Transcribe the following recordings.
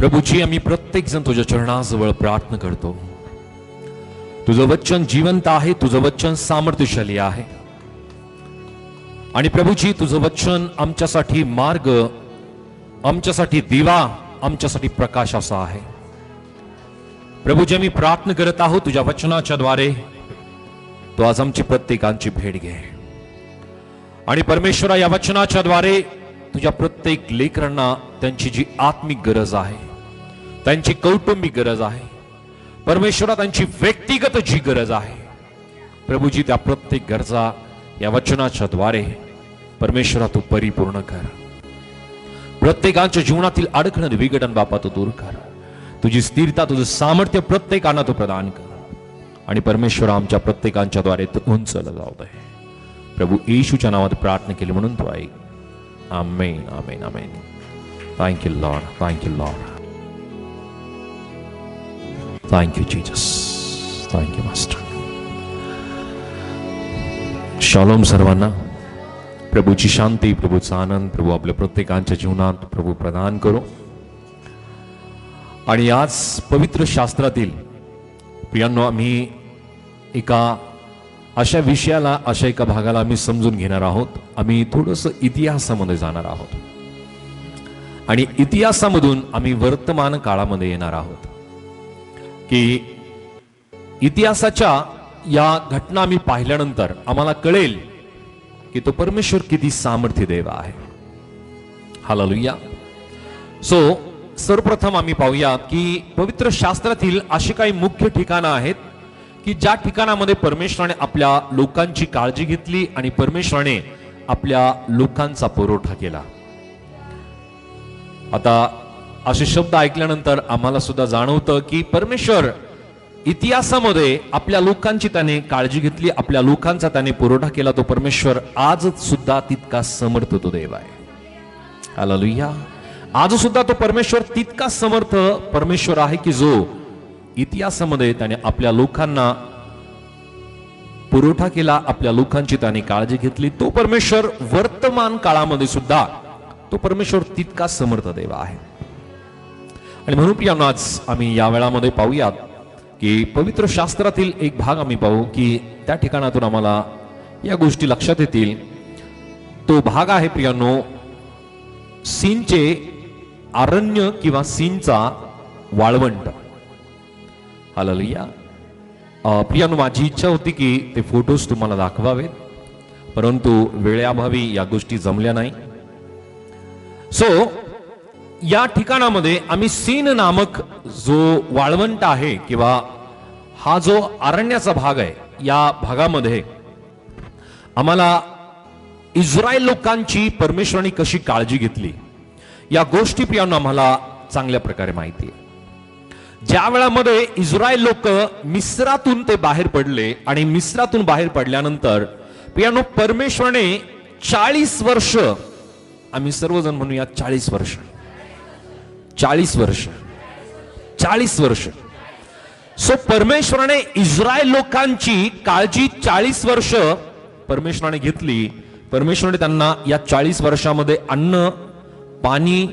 प्रभूजी, आम्ही प्रत्येक जण तुझ्या चरणाजवळ प्रार्थना करतो. तुझं वचन जिवंत आहे, तुझं वचन सामर्थ्यशाली आहे. आणि प्रभूजी, तुझं वचन आमच्यासाठी मार्ग, आमच्यासाठी दिवा, आमच्यासाठी प्रकाश असा आहे. प्रभूजी, आम्ही प्रार्थना करत आहोत तुझ्या वचनाच्या द्वारे तो आज आमची प्रत्येकांची भेट घे. आणि परमेश्वरा, या वचनाच्या द्वारे तुझ्या प्रत्येक लेकरांना त्यांची जी आत्मिक गरज आहे, त्यांची कौटुंबिक गरज आहे, परमेश्वरा त्यांची व्यक्तिगत जी गरज आहे, प्रभूजी त्या प्रत्येक गरजा या वचनाच्या द्वारे परमेश्वरा तू परिपूर्ण कर. प्रत्येकाच्या जीवनातील अडखण विघटन बापा तू दूर कर. तुझी स्थिरता, तुझं सामर्थ्य प्रत्येकांना तू प्रदान कर. आणि परमेश्वरा, आमच्या प्रत्येकांच्या द्वारे तू उंचला जाऊ दे. प्रभू येशूच्या नावात प्रार्थना केली म्हणून तू ऐक. Amen, amen, amen. Thank you lord, thank you lord, thank you Jesus, thank you master. शालोम सर्वांना. प्रभूची शांती, प्रभूचा आनंद प्रभू आपल्या प्रत्येकांच्या जीवनात प्रभू प्रदान करो. आणि आज पवित्र शास्त्रातील प्रियांनो, आम्ही एका अशा विषयाला, अशा एका भागाला आम्ही समजून घेणार आहोत. आम्ही थोडंसं इतिहासामध्ये जाणार आहोत आणि इतिहासामधून आम्ही वर्तमान काळामध्ये येणार आहोत. की इतिहासाच्या या घटना आम्ही पाहिल्यानंतर आम्हाला कळेल की तो परमेश्वर किती सामर्थ्य देव आहे. हालेलुया. सो सर्वप्रथम आम्ही पाहूया की पवित्र शास्त्रातील अशी काही मुख्य ठिकाणं आहेत की ज्या ठिकाणामध्ये परमेश्वराने आपल्या लोकांची काळजी घेतली आणि परमेश्वराने आपल्या लोकांचा पुरवठा केला. आता असे शब्द ऐकल्यानंतर आम्हाला सुद्धा जाणवतं की परमेश्वर इतिहासामध्ये आपल्या लोकांची त्याने काळजी घेतली, आपल्या लोकांचा त्याने पुरवठा केला. तो परमेश्वर आज सुद्धा तितका समर्थ तो देव आहे. हालेलुया. आज सुद्धा तो परमेश्वर तितका समर्थ परमेश्वर आहे की जो इतिहासामध्ये त्याने आपल्या लोकांना पुरवठा केला, आपल्या लोकांची त्याने काळजी घेतली. तो परमेश्वर वर्तमान काळामध्ये सुद्धा तो परमेश्वर तितका समर्थ देव आहे. आणि म्हणून प्रियांनो, आज आम्ही या वेळामध्ये पाहूयात की पवित्र शास्त्रातील एक भाग आम्ही पाहू की त्या ठिकाणातून आम्हाला या गोष्टी लक्षात येतील. तो भाग आहे प्रियांनो, सीनचे अरण्य किंवा सीनचा वाळवंट. हालेलुया. प्रियांनो, माझी इच्छा होती की ते फोटोज तुम्हाला दाखवावेत, परंतु वेळेअभावी या गोष्टी जमल्या नाही. सो या ठिकाणामध्ये आम्ही सीन नामक जो वाळवंट आहे किंवा हा जो अरण्याचा भाग आहे, या भागामध्ये आम्हाला इस्रायल लोकांची परमेश्वराने कशी काळजी घेतली या गोष्टी प्रियांनो आम्हाला चांगल्या प्रकारे माहिती आहे. ज्या वेळामध्ये इस्रायल लोक मिस्रातून ते बाहेर पडले आणि मिस्रातून बाहेर पडल्यानंतर प्रियांनो परमेश्वराने 40 वर्ष, आम्ही सर्वजण म्हणूया 40 वर्ष, 40 वर्ष, 40 वर्ष. सो परमेश्वराने इस्रायल लोकांची काळजी 40 वर्ष परमेश्वराने घेतली. परमेश्वराने त्यांना या 40 वर्षामध्ये अन्न, पाणी,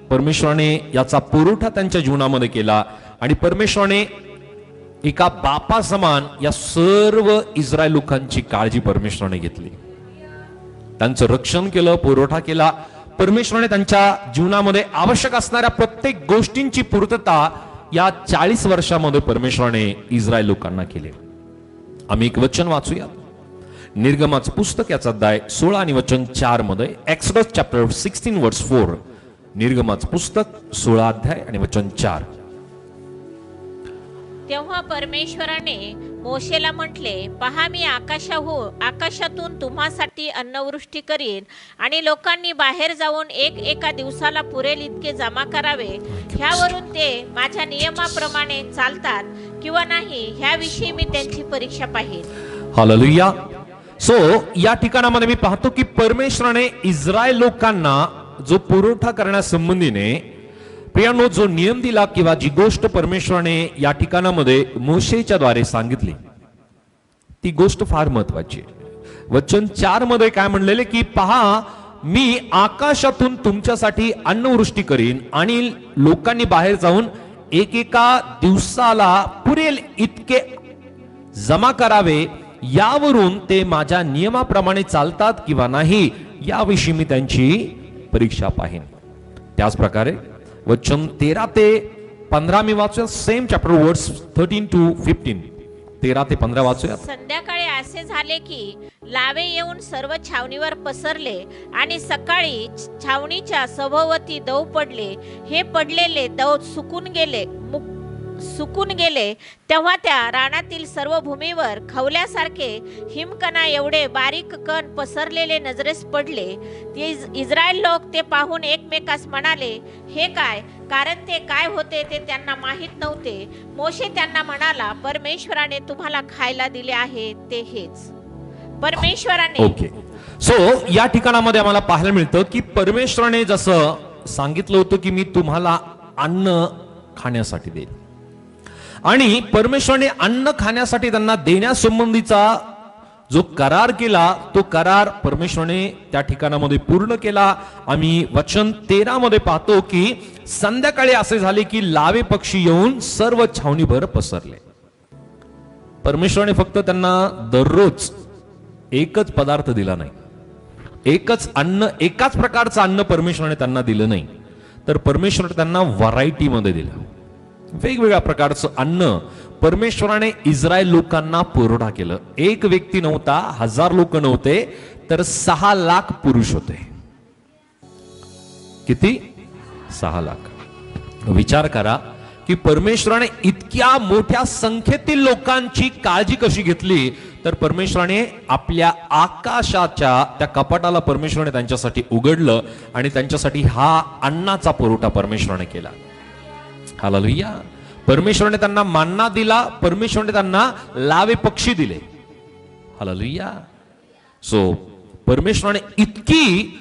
परमेश्वराने याचा पुरवठा त्यांच्या जीवनामध्ये केला. आणि परमेश्वराने एका बापा समान या सर्व इस्रायल लोकांची काळजी परमेश्वराने घेतली, त्यांचं रक्षण केलं, पुरवठा केला. परमेश्वराने त्यांच्या जीवनामध्ये आवश्यक असणाऱ्या प्रत्येक गोष्टींची पूर्तता या 40 वर्षामध्ये परमेश्वराने इस्रायल लोकांना केले. आम्ही एक वचन वाचूया. निर्गमाचं पुस्तक याचा अध्याय 16 आणि वचन 4 मध्ये. एक्सोडस चॅप्टर 16 वर्स 4. निर्गमाचं पुस्तक 16 अध्याय आणि वचन 4. तेव्हा परमेश्वराने मोशेला म्हटले, पहा, मी आकाशातून तुम्हासाठी अन्नवृष्टी करीन आणि लोकांनी बाहेर जाऊन एका दिवसाला पुरेल इतके जमा करावे. ह्यावरून ते माझ्या नियमाप्रमाणे चालतात किंवा नाही ह्याविषयी मी त्यांची परीक्षा पाहिन. हालेलुया. सो या ठिकाणामध्ये मी पाहतो की परमेश्वराने इस्रायल लोकांना जो पुरवठा करण्यासंबंधीने प्रियांनो जो नियम दिला किंवा जी गोष्ट परमेश्वराने या ठिकाणामध्ये मोशेच्या द्वारे सांगितली, ती गोष्ट फार महत्वाची आहे. वचन 4 मध्ये काय म्हणलेले की पहा, मी आकाशातून तुमच्यासाठी अन्नवृष्टी करीन आणि लोकांनी बाहेर जाऊन एकेका दिवसाला पुरेल इतके जमा करावे, यावरून ते माझ्या नियमाप्रमाणे चालतात किंवा नाही याविषयी मी त्यांची परीक्षा पाहीन. त्याच प्रकारे वचन 13 ते 15 मी वाचूया. Same chapter words 13 to 15. 13 ते 15 वाचूया. संध्याकाळी असे झाले की लावे येऊन सर्व छावणीवर पसरले आणि सकाळी छावणीच्या सभोवती दव पडले. हे पडलेले दव सुकून गेले तेव्हा त्या रानातील सर्व भूमीवर खवल्यासारखे हिमकणा एवढे बारीक कण पसरलेले नजरेस पडले. इस्रायल लोक ते पाहून एकमेकास म्हणाले, हे काय? कारण ते काय होते ते त्यांना माहीत नव्हते. मोशे त्यांना म्हणाला, परमेश्वराने तुम्हाला खायला दिले आहे ते हेच. परमेश्वराने ओके. सो या ठिकाणामध्ये आम्हाला पाहायला मिळतं की परमेश्वराने जसं सांगितलं होतं की मी तुम्हाला अन्न खाण्यासाठी देईल, आणि परमेश्वराने अन्न खाण्यासाठी त्यांना देण्यासंबंधीचा जो करार केला तो करार परमेश्वराने त्या ठिकाणामध्ये पूर्ण केला. आम्ही वचन 13 मध्ये पाहतो की संध्याकाळी असे झाले की लावे पक्षी येऊन सर्व छावणीभर पसरले. परमेश्वराने फक्त त्यांना दररोज एकच पदार्थ दिला नाही, एकच अन्न, एकाच प्रकारचं अन्न परमेश्वराने त्यांना दिलं नाही, तर परमेश्वराने त्यांना व्हरायटी मध्ये दिलं. वेगवेगळ्या प्रकारचं अन्न परमेश्वराने इस्रायल लोकांना पुरवठा केलं. एक व्यक्ती नव्हता, 1000 लोक नव्हते, तर 6 लाख पुरुष होते. किती? 6 लाख. विचार करा की परमेश्वराने इतक्या मोठ्या संख्येतील लोकांची काळजी कशी घेतली. तर परमेश्वराने आपल्या आकाशाच्या त्या कपाटाला परमेश्वराने त्यांच्यासाठी उघडलं आणि त्यांच्यासाठी हा अन्नाचा पुरवठा परमेश्वराने केला. हालेलुया. परमेश्वराने त्यांना मन्ना दिला, परमेश्वराने त्यांना लावे पक्षी दिले. हालेलुया. सो परमेश्वराने इतकी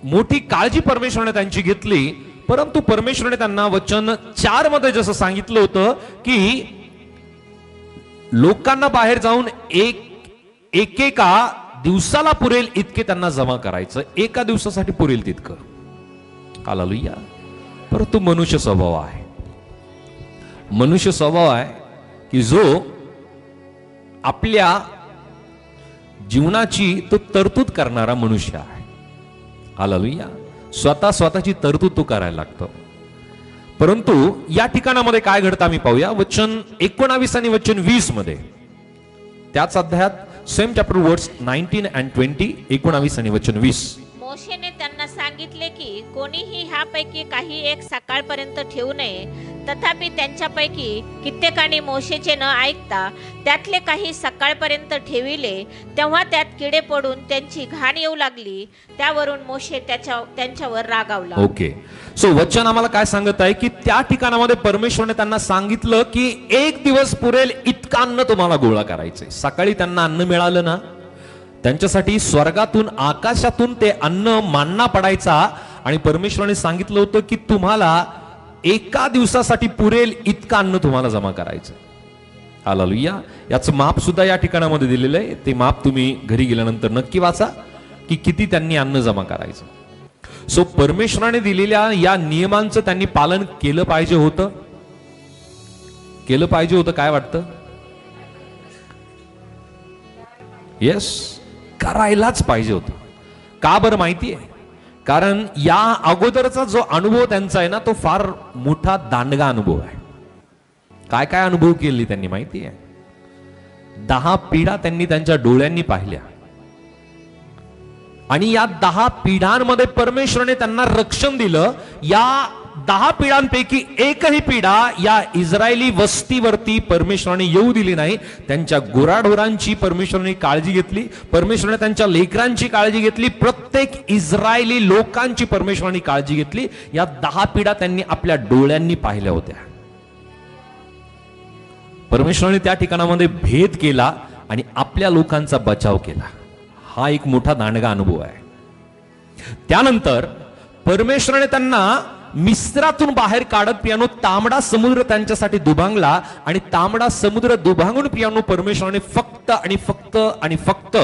मोठी काळजी परमेश्वराने त्यांची घेतली, परंतु परमेश्वराने त्यांना वचन 4 मध्ये जसं सांगितलं होतं की लोकांना बाहेर जाऊन एकेका दिवसाला पुरेल इतके त्यांना जमा करायचं, एका दिवसासाठी पुरेल तितकं. हालेलुया. परंतु मनुष्य स्वभाव आहे, मनुष्य स्वभाव आहे की जो आपल्या जीवनाची तो तरतूद करणारा मनुष्य आहे. हालेलुया. स्वतःची तरतूद तो करायला लागतो. परंतु या ठिकाणामध्ये काय घडतं आम्ही पाहूया. वचन 19 आणि वचन 20 मध्ये, त्याच अध्यायात सेम चॅप्टर वर्ड्स 19 and 20. 19 आणि वचन 20. मोशेने त्यांना सांगितले की कोणीही ह्यापैकी काही एक सकाळपर्यंत ठेवू नये. तथापि त्यांच्यापैकी कित्येकाने मोशेचे न ऐकता त्यातले काही सकाळपर्यंत ठेविले. तेव्हा त्यात किडे पडून त्यांची घाण येऊ लागली. त्यावरून मोशे त्यांच्यावर रागावला. ओके. सो वचन आम्हाला काय सांगत आहे की त्या ठिकाणामध्ये परमेश्वराने त्यांना सांगितलं की एक दिवस पुरेल इतकं अन्न तुम्हाला गोळा करायचंय. सकाळी त्यांना अन्न मिळालं ना, त्यांच्यासाठी स्वर्गातून आकाशातून ते अन्न मन्ना पडायचा, आणि परमेश्वराने सांगितलं होतं की तुम्हाला एका दिवसासाठी पुरेल इतकं अन्न तुम्हाला जमा करायचं. हालेलुया. याचं माप सुद्धा या ठिकाणामध्ये दिलेलं आहे. ते माप तुम्ही घरी गेल्यानंतर नक्की वाचा की किती त्यांनी अन्न जमा करायचं. सो परमेश्वराने दिलेल्या या नियमांचं त्यांनी पालन केलं पाहिजे होतं. काय वाटतं? येस, करायलाच पाहिजे होतं. का बरं माहिती आहे? कारण या अगोदरचा जो अनुभव त्यांचा आहे ना, तो फार मोठा दांडगा अनुभव आहे. काय काय अनुभव केले त्यांनी माहिती आहे? 10 पिढ्या त्यांनी त्यांच्या डोळ्यांनी पाहिल्या, आणि या 10 पिढ्यांमध्ये परमेश्वराने त्यांना रक्षण दिलं. या 10 पिढ्यांपैकी एकही पिढा या इस्रायली वस्तीवरती परमेश्वराने येऊ दिली नाही. त्यांच्या गुराढोरांची परमेश्वराने काळजी घेतली, परमेश्वराने त्यांच्या लेकरांची काळजी घेतली, प्रत्येक इस्रायली लोकांची परमेश्वराने काळजी घेतली. या 10 पिढ्या त्यांनी आपल्या डोळ्यांनी पाहिल्या होत्या. परमेश्वराने त्या ठिकाणामध्ये भेद केला आणि आपल्या लोकांचा बचाव केला. हा एक मोठा दांडगा अनुभव आहे. त्यानंतर परमेश्वराने त्यांना मिस्रातून बाहेर काढत पियानो तांबडा समुद्र त्यांच्यासाठी दुभांगला, आणि तांबडा समुद्र दुभांगून पियानो परमेश्वराने फक्त आणि फक्त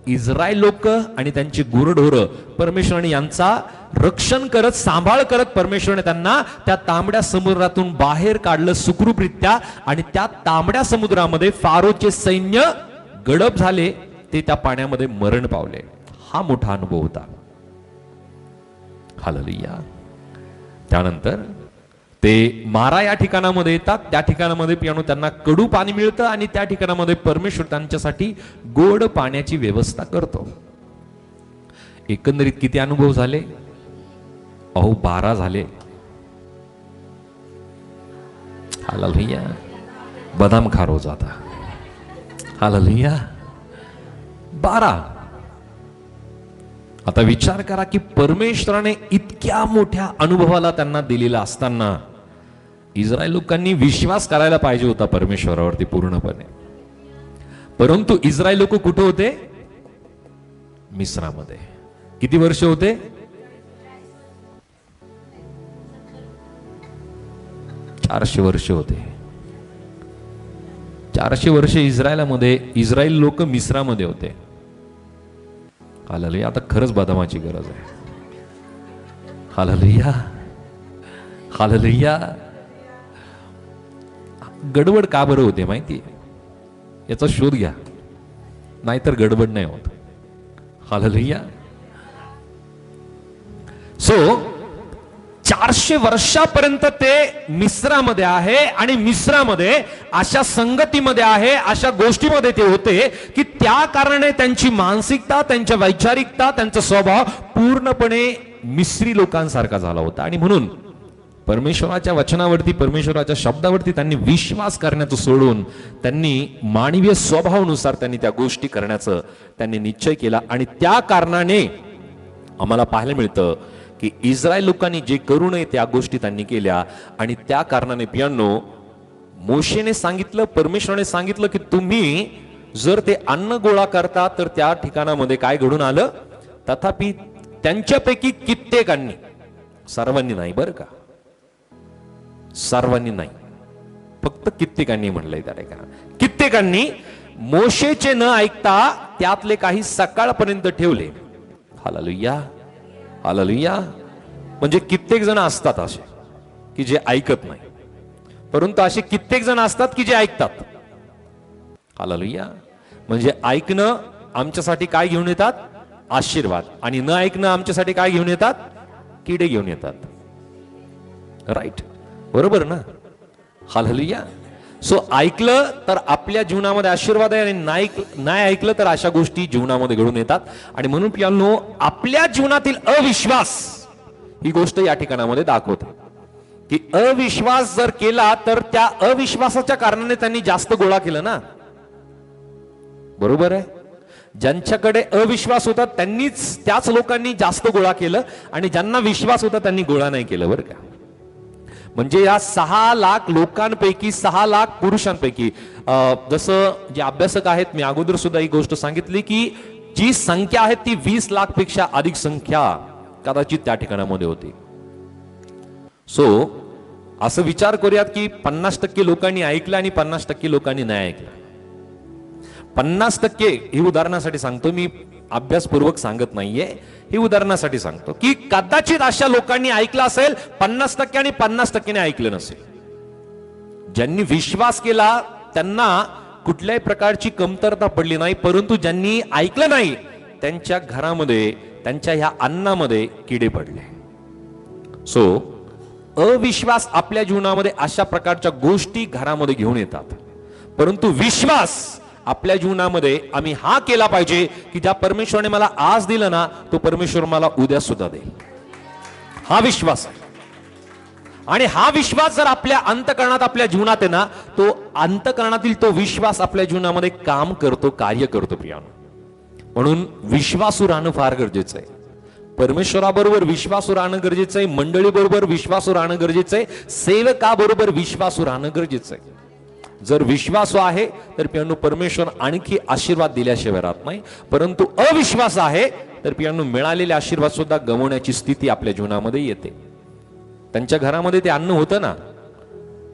इस्रायल लोक आणि त्यांची गुरढोरं परमेश्वराने यांचा रक्षण करत, सांभाळ करत परमेश्वराने त्यांना त्या तांबड्या समुद्रातून बाहेर काढलं सुखरूपरित्या. आणि त्या तांबड्या समुद्रामध्ये फारोचे सैन्य गडप झाले, ते त्या पाण्यामध्ये मरण पावले. हा मोठा अनुभव होता. हालेलुया. त्यानंतर ते मारा या ठिकाणामध्ये येतात. त्या ठिकाणामध्ये पियानो त्यांना कडू पाणी मिळतं आणि त्या ठिकाणामध्ये परमेश्वर त्यांच्यासाठी गोड पाण्याची व्यवस्था करतो. एकंदरीत किती अनुभव झाले? 12 झाले. हालेलुया. बदाम खा रोज आता. हालेलुया. 12. आता विचार करा की परमेश्वराने इतक्या मोठ्या अनुभवाला त्यांना दिलेला असताना इस्रायल लोकांनी विश्वास करायला पाहिजे होता परमेश्वरावरती पूर्णपणे. परंतु इस्रायल लोक कुठे होते? मिस्रामध्ये. किती वर्ष होते? 400 वर्ष होते. 400 वर्ष इस्रायल लोक मिस्रामध्ये होते. हालेलुया. आता खरंच बदामाची गरज आहे. हालेलुया. हालेलुया. गडबड का बरं होते माहिती? याचा शोध घ्या, नाहीतर गडबड नाही होत. हालेलुया. सो 400 वर्षापर्यंत ते मिस्रामध्ये आहे आणि मिस्रामध्ये अशा संगतीमध्ये आहे, अशा गोष्टीमध्ये ते होते की त्या कारणाने त्यांची मानसिकता, त्यांच्या वैचारिकता, त्यांचा स्वभाव पूर्णपणे मिस्री लोकांसारखा झाला होता. आणि म्हणून परमेश्वराच्या वचनावरती, परमेश्वराच्या शब्दावरती त्यांनी विश्वास करण्याचं सोडून त्यांनी मानवीय स्वभावानुसार त्यांनी त्या गोष्टी करण्याचं त्यांनी निश्चय केला. आणि त्या कारणाने आम्हाला पाहायला मिळतं की इस्रायल लोकांनी जे करू नये त्या गोष्टी त्यांनी केल्या. आणि त्या कारणाने पियानो मोशेने सांगितलं, परमेश्वराने सांगितलं की तुम्ही जर ते अन्न गोळा करता तर त्या ठिकाणामध्ये काय घडून आलं? तथापि त्यांच्यापैकी कित्येकांनी, सर्वांनी नाही बरं का, सर्वांनी नाही, फक्त कित्येकांनी म्हणलंय त्या ठिकाणी. कित्येकांनी मोशेचे न ऐकता त्यातले काही सकाळपर्यंत ठेवले. हालेलुया. हालेलुया. म्हणजे कित्येक जण असतात असे की जे ऐकत नाही, परंतु असे कित्येक जण असतात की जे ऐकतात. हालेलुया. म्हणजे ऐकणं आमच्यासाठी काय घेऊन येतात? आशीर्वाद. आणि न ऐकणं आमच्यासाठी काय घेऊन येतात? किडे घेऊन येतात. राईट, बरोबर ना? हालेलुया. सो ऐकलं तर आपल्या जीवनामध्ये आशीर्वाद आहे, आणि नाही ऐकलं तर अशा गोष्टी जीवनामध्ये घडून येतात. आणि म्हणून पियानो आपल्या जीवनातील अविश्वास ही गोष्ट या ठिकाणामध्ये दाखवते की अविश्वास जर केला तर त्या अविश्वासाच्या कारणाने त्यांनी जास्त गोळा केलं ना. बरोबर आहे. ज्यांच्याकडे अविश्वास होता त्यांनीच, त्याच लोकांनी जास्त गोळा केलं, आणि ज्यांना विश्वास होता त्यांनी गोळा नाही केलं बरं का. म्हणजे या 6 लाख लोकांपैकी, 6 लाख पुरुषांपैकी, जसं जे अभ्यासक आहेत, मी अगोदर सुद्धा ही गोष्ट सांगितली की जी संख्या आहे ती 20 लाख पेक्षा अधिक संख्या कदाचित त्या ठिकाणामध्ये होती. सो असं विचार करूयात की 50% लोकांनी ऐकलं आणि 50% लोकांनी नाही ऐकलं. 50% ही उदाहरणासाठी सांगतो मी, अभ्यासपूर्वक सांगत नाहीये, ही उदाहरणासाठी सांगतो की कदाचित अशा लोकांनी ऐकलं असेल 50% आणि 50% ऐकलं नसेल. ज्यांनी विश्वास केला त्यांना कुठल्याही प्रकारची कमतरता पडली नाही, परंतु ज्यांनी ऐकलं नाही त्यांच्या घरामध्ये, त्यांच्या ह्या अन्नामध्ये किडे पडले. सो अविश्वास आपल्या जीवनामध्ये अशा प्रकारच्या गोष्टी घरामध्ये घेऊन येतात. परंतु विश्वास आपल्या जीवनामध्ये आम्ही हा केला पाहिजे की ज्या परमेश्वराने मला आज दिलं ना, तो परमेश्वर मला उद्या सुद्धा देईल. हा विश्वास आहे. आणि हा विश्वास जर आपल्या अंतःकरणात, आपल्या जीवनात आहे ना, तो अंतःकरणातील तो विश्वास आपल्या जीवनामध्ये काम करतो, कार्य करतो प्रियानो. म्हणून विश्वासू राहणं फार गरजेचं आहे. परमेश्वराबरोबर विश्वासू राहणं गरजेचं आहे, मंडळी बरोबर विश्वासू राहणं गरजेचं आहे, सेवकाबरोबर विश्वासू राहणं गरजेचं आहे. जर विश्वासू आहे तर पियानो परमेश्वर आणखी आशीर्वाद दिल्याशिवाय राहत नाही. परंतु अविश्वास आहे तर पियानो मिळालेले आशीर्वाद सुद्धा गमवण्याची स्थिती आपल्या जीवनामध्ये येते. त्यांच्या घरामध्ये ते अन्न होतं ना,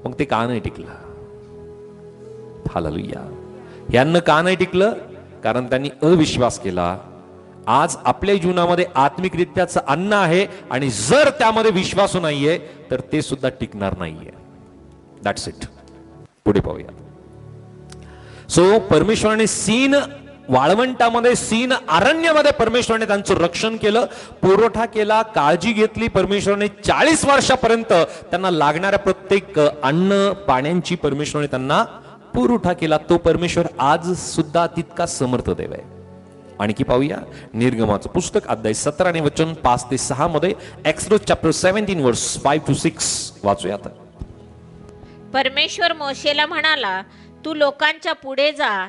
मग ते का नाही टिकलं? हालेलुया. हे अन्न का नाही टिकलं? कारण त्यांनी अविश्वास केला. आज आपल्या जीवनामध्ये आत्मिकरित्याचं अन्न आहे आणि जर त्यामध्ये विश्वास नाहीये तर ते सुद्धा टिकणार नाहीये. That's it. पुढे पाहूया. सो परमेश्वराने सीन वाळवंटामध्ये, सीन अरण्यामध्ये परमेश्वराने त्यांचं रक्षण केलं, पुरवठा केला, काळजी घेतली. परमेश्वराने 40 वर्षापर्यंत त्यांना लागणाऱ्या प्रत्येक अन्न पाण्यांची परमेश्वराने त्यांना पुरवठा केला. तो परमेश्वर आज सुद्धा तितका समर्थ देव आहे. आणखी पाहूया निर्गमाचं पुस्तक अध्याय 17 आणि वचन 5 ते 6 मध्ये. एक्सोडस चॅप्टर 17 वर्स 5 to 6 वाचूया. परमेश्वर मोशेला म्हणाला, तू लोकांच्या पुढे जा,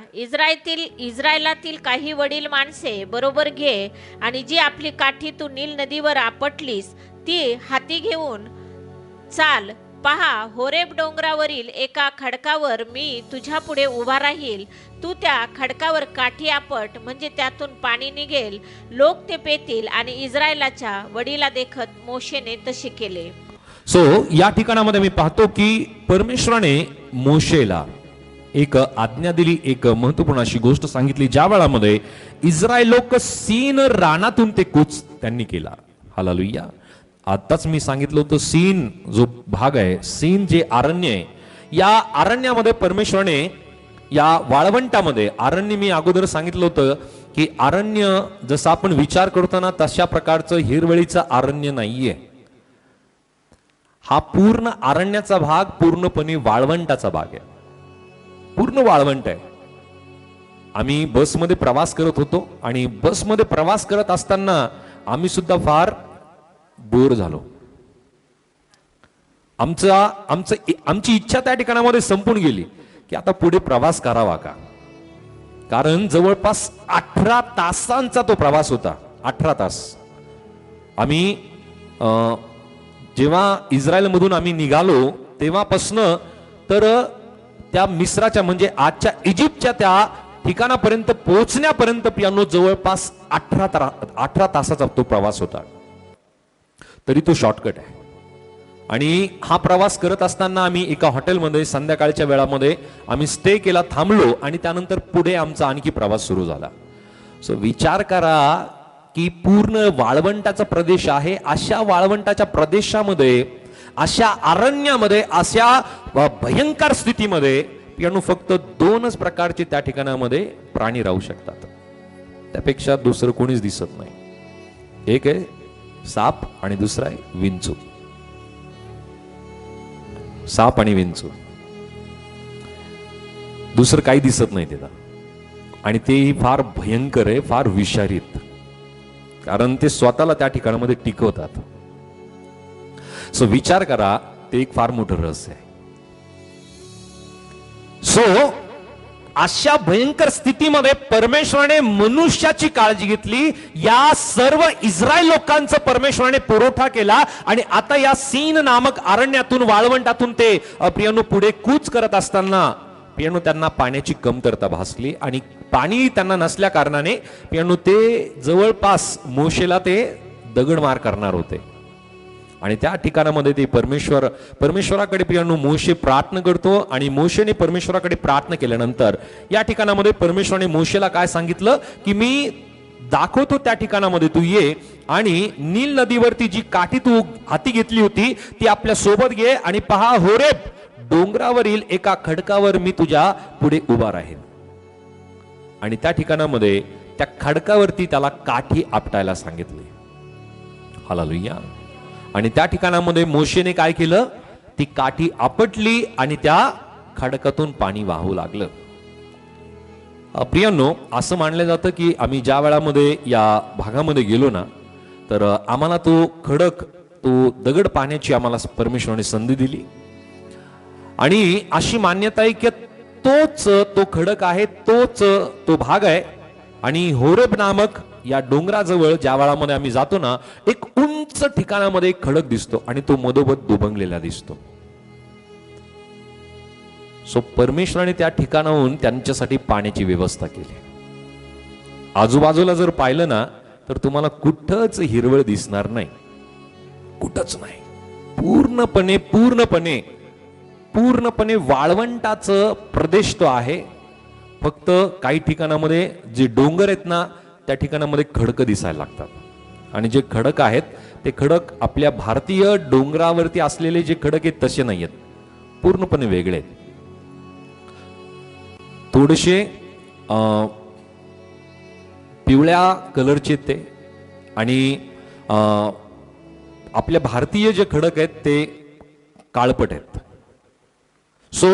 इस्रायलातील काही वडील माणसे बरोबर घे आणि जी आपली काठी तू नील नदीवर आपटलीस ती हाती घेऊन चाल. पहा, होरेब डोंगरावरील एका खडकावर मी तुझ्या पुढे उभा राहील. तू त्या खडकावर काठी आपट, म्हणजे त्यातून पाणी निघेल, लोक ते पेतील. आणि इस्रायलाच्या वडीला देखत मोशेने तसे केले. सो या ठिकाणामध्ये मी पाहतो की परमेश्वराने मोशेला एक आज्ञा दिली, एक महत्वपूर्ण अशी गोष्ट सांगितली. ज्या वेळामध्ये इस्रायल लोक सीन रानातून ते कूच त्यांनी केला. हालेलुया. आताच मी सांगितलं होतं सीन जो भाग आहे, सीन जे अरण्य आहे, या अरण्यामध्ये परमेश्वराने, या वाळवंटामध्ये, अरण्य मी अगोदर सांगितलं होतं की अरण्य जसं आपण विचार करतो ना तशा प्रकारचं हिरवळीचं अरण्य नाहीये. हा पूर्ण अरण्याचा भाग पूर्णपणे वाळवंटाचा भाग आहे, पूर्ण वाळवंट आहे. आम्ही बसमध्ये प्रवास करत होतो आणि बसमध्ये प्रवास करत असताना आम्ही सुद्धा फार बोर झालो. आमची इच्छा त्या ठिकाणामध्ये संपून गेली की आता पुढे प्रवास करावा का. कारण जवळपास 18 तासांचा तो प्रवास होता. 18 तास. आम्ही जेव्हा इस्रायलमधून आम्ही निघालो तेव्हापासनं तर त्या मिस्राच्या म्हणजे आजच्या इजिप्तच्या त्या ठिकाणापर्यंत पोहोचण्यापर्यंत पियानो जवळपास 18 तासाचा तो प्रवास होता. तरी तो शॉर्टकट आहे. आणि हा प्रवास करत असताना आम्ही एका हॉटेलमध्ये संध्याकाळच्या वेळामध्ये आम्ही स्टे केला, थांबलो आणि त्यानंतर पुढे आमचा आणखी प्रवास सुरू झाला. सो विचार करा की पूर्ण वाळवंटाचा प्रदेश आहे. अशा वाळवंटाच्या प्रदेशामध्ये, अशा अरण्यामध्ये, अशा भयंकर स्थितीमध्ये पियानो फक्त 2च प्रकारचे त्या ठिकाणामध्ये प्राणी राहू शकतात. त्यापेक्षा दुसरं कोणीच दिसत नाही. एक आहे साप आणि दुसरा आहे विंचू. साप आणि विंचू, दुसरं काही दिसत नाही तिला. आणि तेही फार भयंकर आहे, फार विषारीत, कारण ते स्वतःला त्या ठिकाणामध्ये टिकवतात. सो विचार करा, ते एक फार मोठं रहस्य आहे. सो अशा भयंकर स्थितीमध्ये परमेश्वराने मनुष्याची काळजी घेतली. या सर्व इस्रायल लोकांचा परमेश्वराने पुरवठा केला आणि आता या सीन नामक अरण्यातून, वाळवंटातून ते प्रियानो पुढे कूच करत असताना पियानो त्यांना पाण्याची कमतरता भासली आणि पाणी त्यांना नसल्या कारणाने पियानो ते जवळपास मोशेला ते दगडमार करणार होते. आणि त्या ठिकाणामध्ये ते परमेश्वराकडे पियानो मोशे प्रार्थना करतो आणि मोशेने परमेश्वराकडे प्रार्थना केल्यानंतर या ठिकाणामध्ये परमेश्वराने मोशेला काय सांगितलं की मी दाखवतो त्या ठिकाणामध्ये, तू ये आणि नील नदीवरती जी काठी तू हाती घेतली होती ती आपल्या सोबत घे आणि पहा, होरेब डोंगरावरील एका खडकावर मी तुझ्या पुढे उभा राहील. आणि त्या ठिकाणामध्ये त्या खडकावरती त्याला काठी आपटायला सांगितली. हालेलुया. आणि त्या ठिकाणामध्ये मोशेने काय केलं, ती काठी आपटली आणि त्या खडकातून पाणी वाहू लागलं. प्रियांनो, असं मानलं जातं की आम्ही ज्या वेळामध्ये या भागामध्ये गेलो ना तर आम्हाला तो खडक, तो दगड पाण्याची आम्हाला परमेश्वराने संधी दिली. आणि अशी मान्यता आहे की तोच तो खडक आहे, तोच तो भाग आहे. आणि होरेब नामक या डोंगराजवळ ज्या वेळामध्ये आम्ही जातो ना, एक उंच ठिकाणामध्ये एक खडक दिसतो आणि तो मधोमध दुभंगलेला दिसतो. सो परमेश्वराने त्या ठिकाणाहून त्यांच्यासाठी पाण्याची व्यवस्था केली. आजूबाजूला जर पाहिलं ना तर तुम्हाला कुठंच हिरवळ दिसणार नाही, कुठंच नाही. पूर्णपणे वाळवंटाचं प्रदेश तो आहे. फक्त काही ठिकाणामध्ये जे डोंगर आहेत ना त्या ठिकाणामध्ये खडकं दिसायला लागतात, आणि जे खडक आहेत ते खडक आपल्या भारतीय डोंगरावरती असलेले जे खडक आहेत तसे नाही आहेत, पूर्णपणे वेगळे आहेत. थोडेसे पिवळ्या कलरचे ते, आणि आपल्या भारतीय जे खडक आहेत ते काळपट आहेत. सो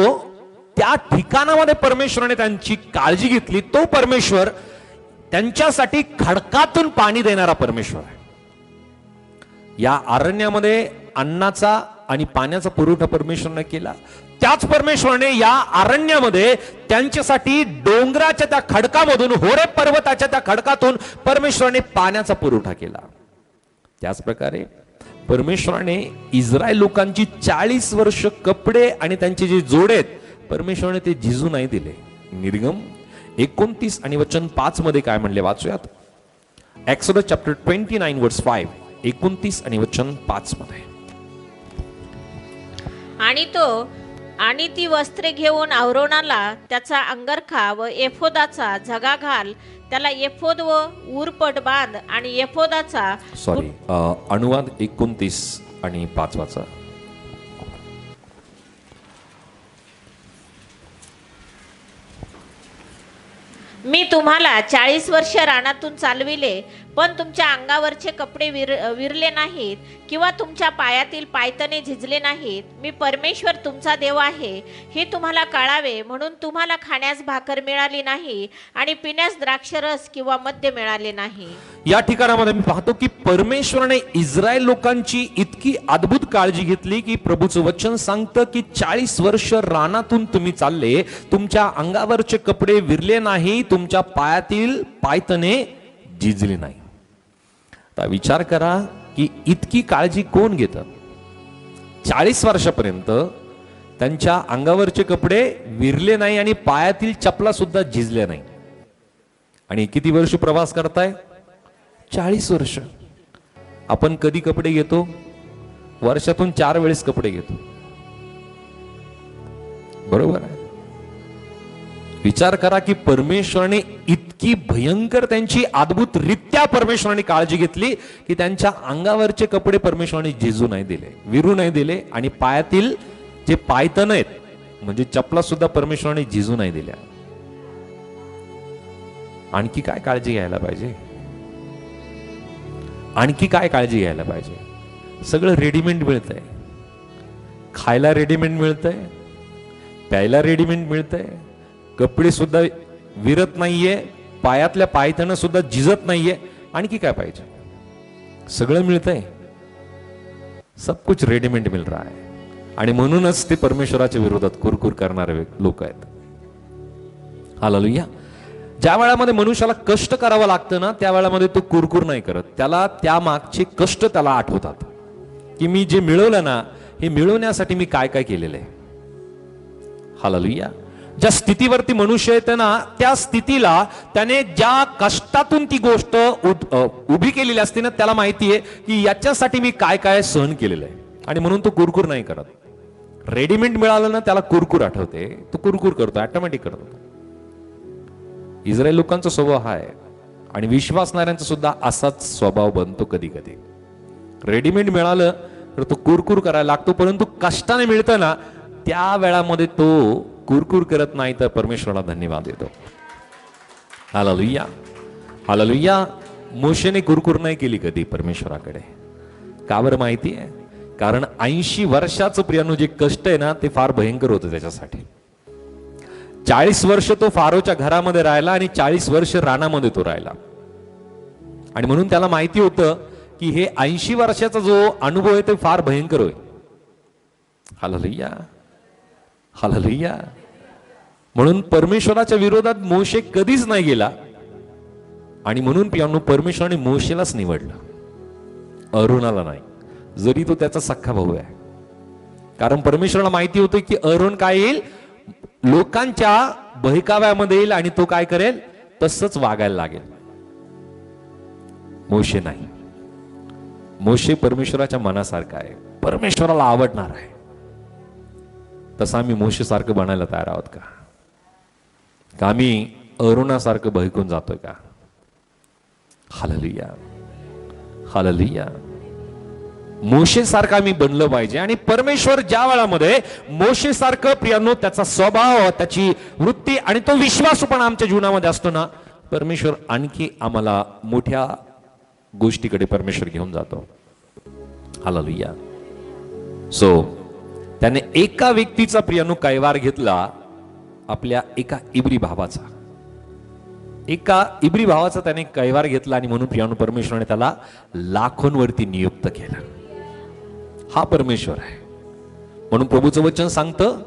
त्या ठिकाणामध्ये परमेश्वराने त्यांची काळजी घेतली. तो परमेश्वर त्यांच्यासाठी खडकातून पाणी देणारा परमेश्वर आहे. या अरण्यामध्ये अन्नाचा आणि पाण्याचा पुरवठा परमेश्वराने केला. त्याच परमेश्वराने या अरण्यामध्ये त्यांच्यासाठी डोंगराच्या त्या खडकामधून, होरेब पर्वताच्या त्या खडकातून परमेश्वराने पाण्याचा पुरवठा केला. त्याच प्रकारे परमेश्वराने इस्रायल लोकांची 40 वर्ष कपडे आणि त्यांचे जे जोडे आहेत परमेश्वराने ते झिजू नाही दिले. निर्गम 29 आणि वचन 5 मध्ये काय म्हणले वाचूयात. एक्सोडस चॅप्टर 29 वर्स 5, 29 आणि वचन 5 मध्ये. आणि ती वस्त्रे घेऊन अहरोनाला त्याचा अंगरखा व एफोदाचा झगा घाल, त्याला एफोद व उरपट बांध, आणि एफोदाचा अनुवाद 29 आणि 5 वाचा. मी तुम्हाला 40 वर्ष रानातून चालविले, पण तुमच्या अंगावरचे कपडे विरले नाहीत किंवा तुमच्या पायातील पायतने झिजले नाहीत. मी परमेश्वर तुमचा देव आहे हे तुम्हाला कळावे म्हणून तुम्हाला खाण्यास भाकर मिळाली नाही आणि पिण्यास द्राक्षरस किंवा मद्य मिळाले नाही. या ठिकाणामध्ये मी पाहतो की परमेश्वराने इस्रायल लोकांची इतकी अद्भुत काळजी घेतली की प्रभूचं वचन सांगतं की 40 वर्ष रानातून तुम्ही चालले, तुमच्या अंगावरचे कपडे विरले नाही, तुमच्या पायातील पायतने झिजली नाही. आता विचार करा की इतकी काळजी कोण घेतं. 40 वर्षापर्यंत त्यांच्या अंगावरचे कपडे विरले नाही आणि पायातील चपला सुद्धा झिजल्या नाही. आणि किती वर्ष प्रवास करताय? 40 वर्ष. आपण कधी कपडे घेतो? वर्षातून 4 वेळेस कपडे घेतो, बरोबर आहे. विचार करा की परमेश्वराने इतकी भयंकर त्यांची अद्भुत रित्या परमेश्वराने काळजी घेतली की त्यांच्या अंगावरचे कपडे परमेश्वराने झिजू नाही दिले, विरू नाही दिले, आणि पायातील जे पायतन आहेत म्हणजे चपला सुद्धा परमेश्वराने झिजू नाही दिल्या. आणखी काय काळजी घ्यायला पाहिजे? आणखी काय काळजी घ्यायला पाहिजे? सगळं रेडीमेड मिळतंय. खायला रेडीमेड मिळतंय, प्यायला रेडीमेड मिळतंय, कपडे सुद्धा विरत नाहीये, पायातल्या पायथ्यानं सुद्धा झिजत नाहीये. आणखी काय पाहिजे? सगळं मिळतंय, सब कुछ रेडीमेड मिल रहा है. आणि म्हणूनच ते परमेश्वराच्या विरोधात कुरकुर करणारे लोक आहेत. हालेलुया. ज्या वेळामध्ये मनुष्याला कष्ट करावं लागतं ना त्या वेळामध्ये तो कुरकुर नाही करत, त्याला त्या मागचे कष्ट त्याला आठवतात की मी जे मिळवलं ना हे मिळवण्यासाठी मी काय काय केलेलं आहे. हालेलुया. ज्या स्थितीवरती मनुष्य येते ना त्या स्थितीला त्याने ज्या कष्टातून ती गोष्ट उभी केलेली असते ना त्याला माहिती आहे की याच्यासाठी मी काय काय सहन केलेलं आहे, आणि म्हणून तो कुरकुर नाही करत. रेडीमेड मिळालं ना त्याला कुरकुर आठवते, तो कुरकुर करतो, ऑटोमॅटिक करतो. इस्रायल लोकांचा स्वभाव हा आहे, आणि विश्वासणाऱ्यांचा सुद्धा असाच स्वभाव बनतो. कधी कधी रेडीमेड मिळालं तर तो कुरकुर करायला लागतो, परंतु कष्टाने मिळतं ना त्या वेळामध्ये तो कुरकुर करत नाही, तर परमेश्वराला धन्यवाद देतो. हालेलुया. हालेलुया. मोशेने कुरकुर नाही केली कधी परमेश्वराकडे. का बरं माहिती आहे? कारण 80 वर्षाचं प्रियानो जे कष्ट आहे ना ते फार भयंकर होतं त्याच्यासाठी. 40 वर्ष तो फारोच्या घरामध्ये राहिला आणि 40 वर्ष रानामध्ये तो राहिला, आणि म्हणून त्याला माहिती होतं की हे 80 वर्षाचा जो अनुभव आहे ते फार भयंकर होईल. हालेलुया. हालेलुया. म्हणून परमेश्वराच्या विरोधात मोशे कधीच नाही गेला, आणि म्हणून प्रियानो परमेश्वराने मोशेलाच निवडलं, अरोनाला नाही, जरी तो त्याचा सख्खा भाऊ आहे. कारण परमेश्वराला माहिती होतं की अरोन काय येईल, लोकांच्या बहकाव्यामध्ये येईल आणि तो काय करेल, तसंच वागायला लागेल. मोशे नाही. मोशे परमेश्वराच्या मनासारखा आहे, परमेश्वराला आवडणार आहे. तसं आम्ही मोशे सारखं बनायला तयार आहोत का? का आम्ही अरुणासारखं बहकून जातोय का? Hallelujah, hallelujah. मोशेसारखं आम्ही बनलं पाहिजे. आणि परमेश्वर ज्या वेळामध्ये मोशेसारखं प्रियांनो त्याचा स्वभाव, त्याची वृत्ती आणि तो विश्वास पण आमच्या जीवनामध्ये असतो ना, परमेश्वर आणखी आम्हाला मोठ्या गोष्टीकडे परमेश्वर घेऊन जातो. हालेलुया. सो त्याने एका व्यक्तीचा प्रियांनो कैवार घेतला, आपल्या एका इब्री भावाचा. एका इब्री भावाचा त्याने कैवार घेतला आणि म्हणून प्रियांनो परमेश्वराने त्याला लाखोंवरती नियुक्त केलं. हा परमेश्वर आहे. म्हणून प्रभूचं वचन सांगतं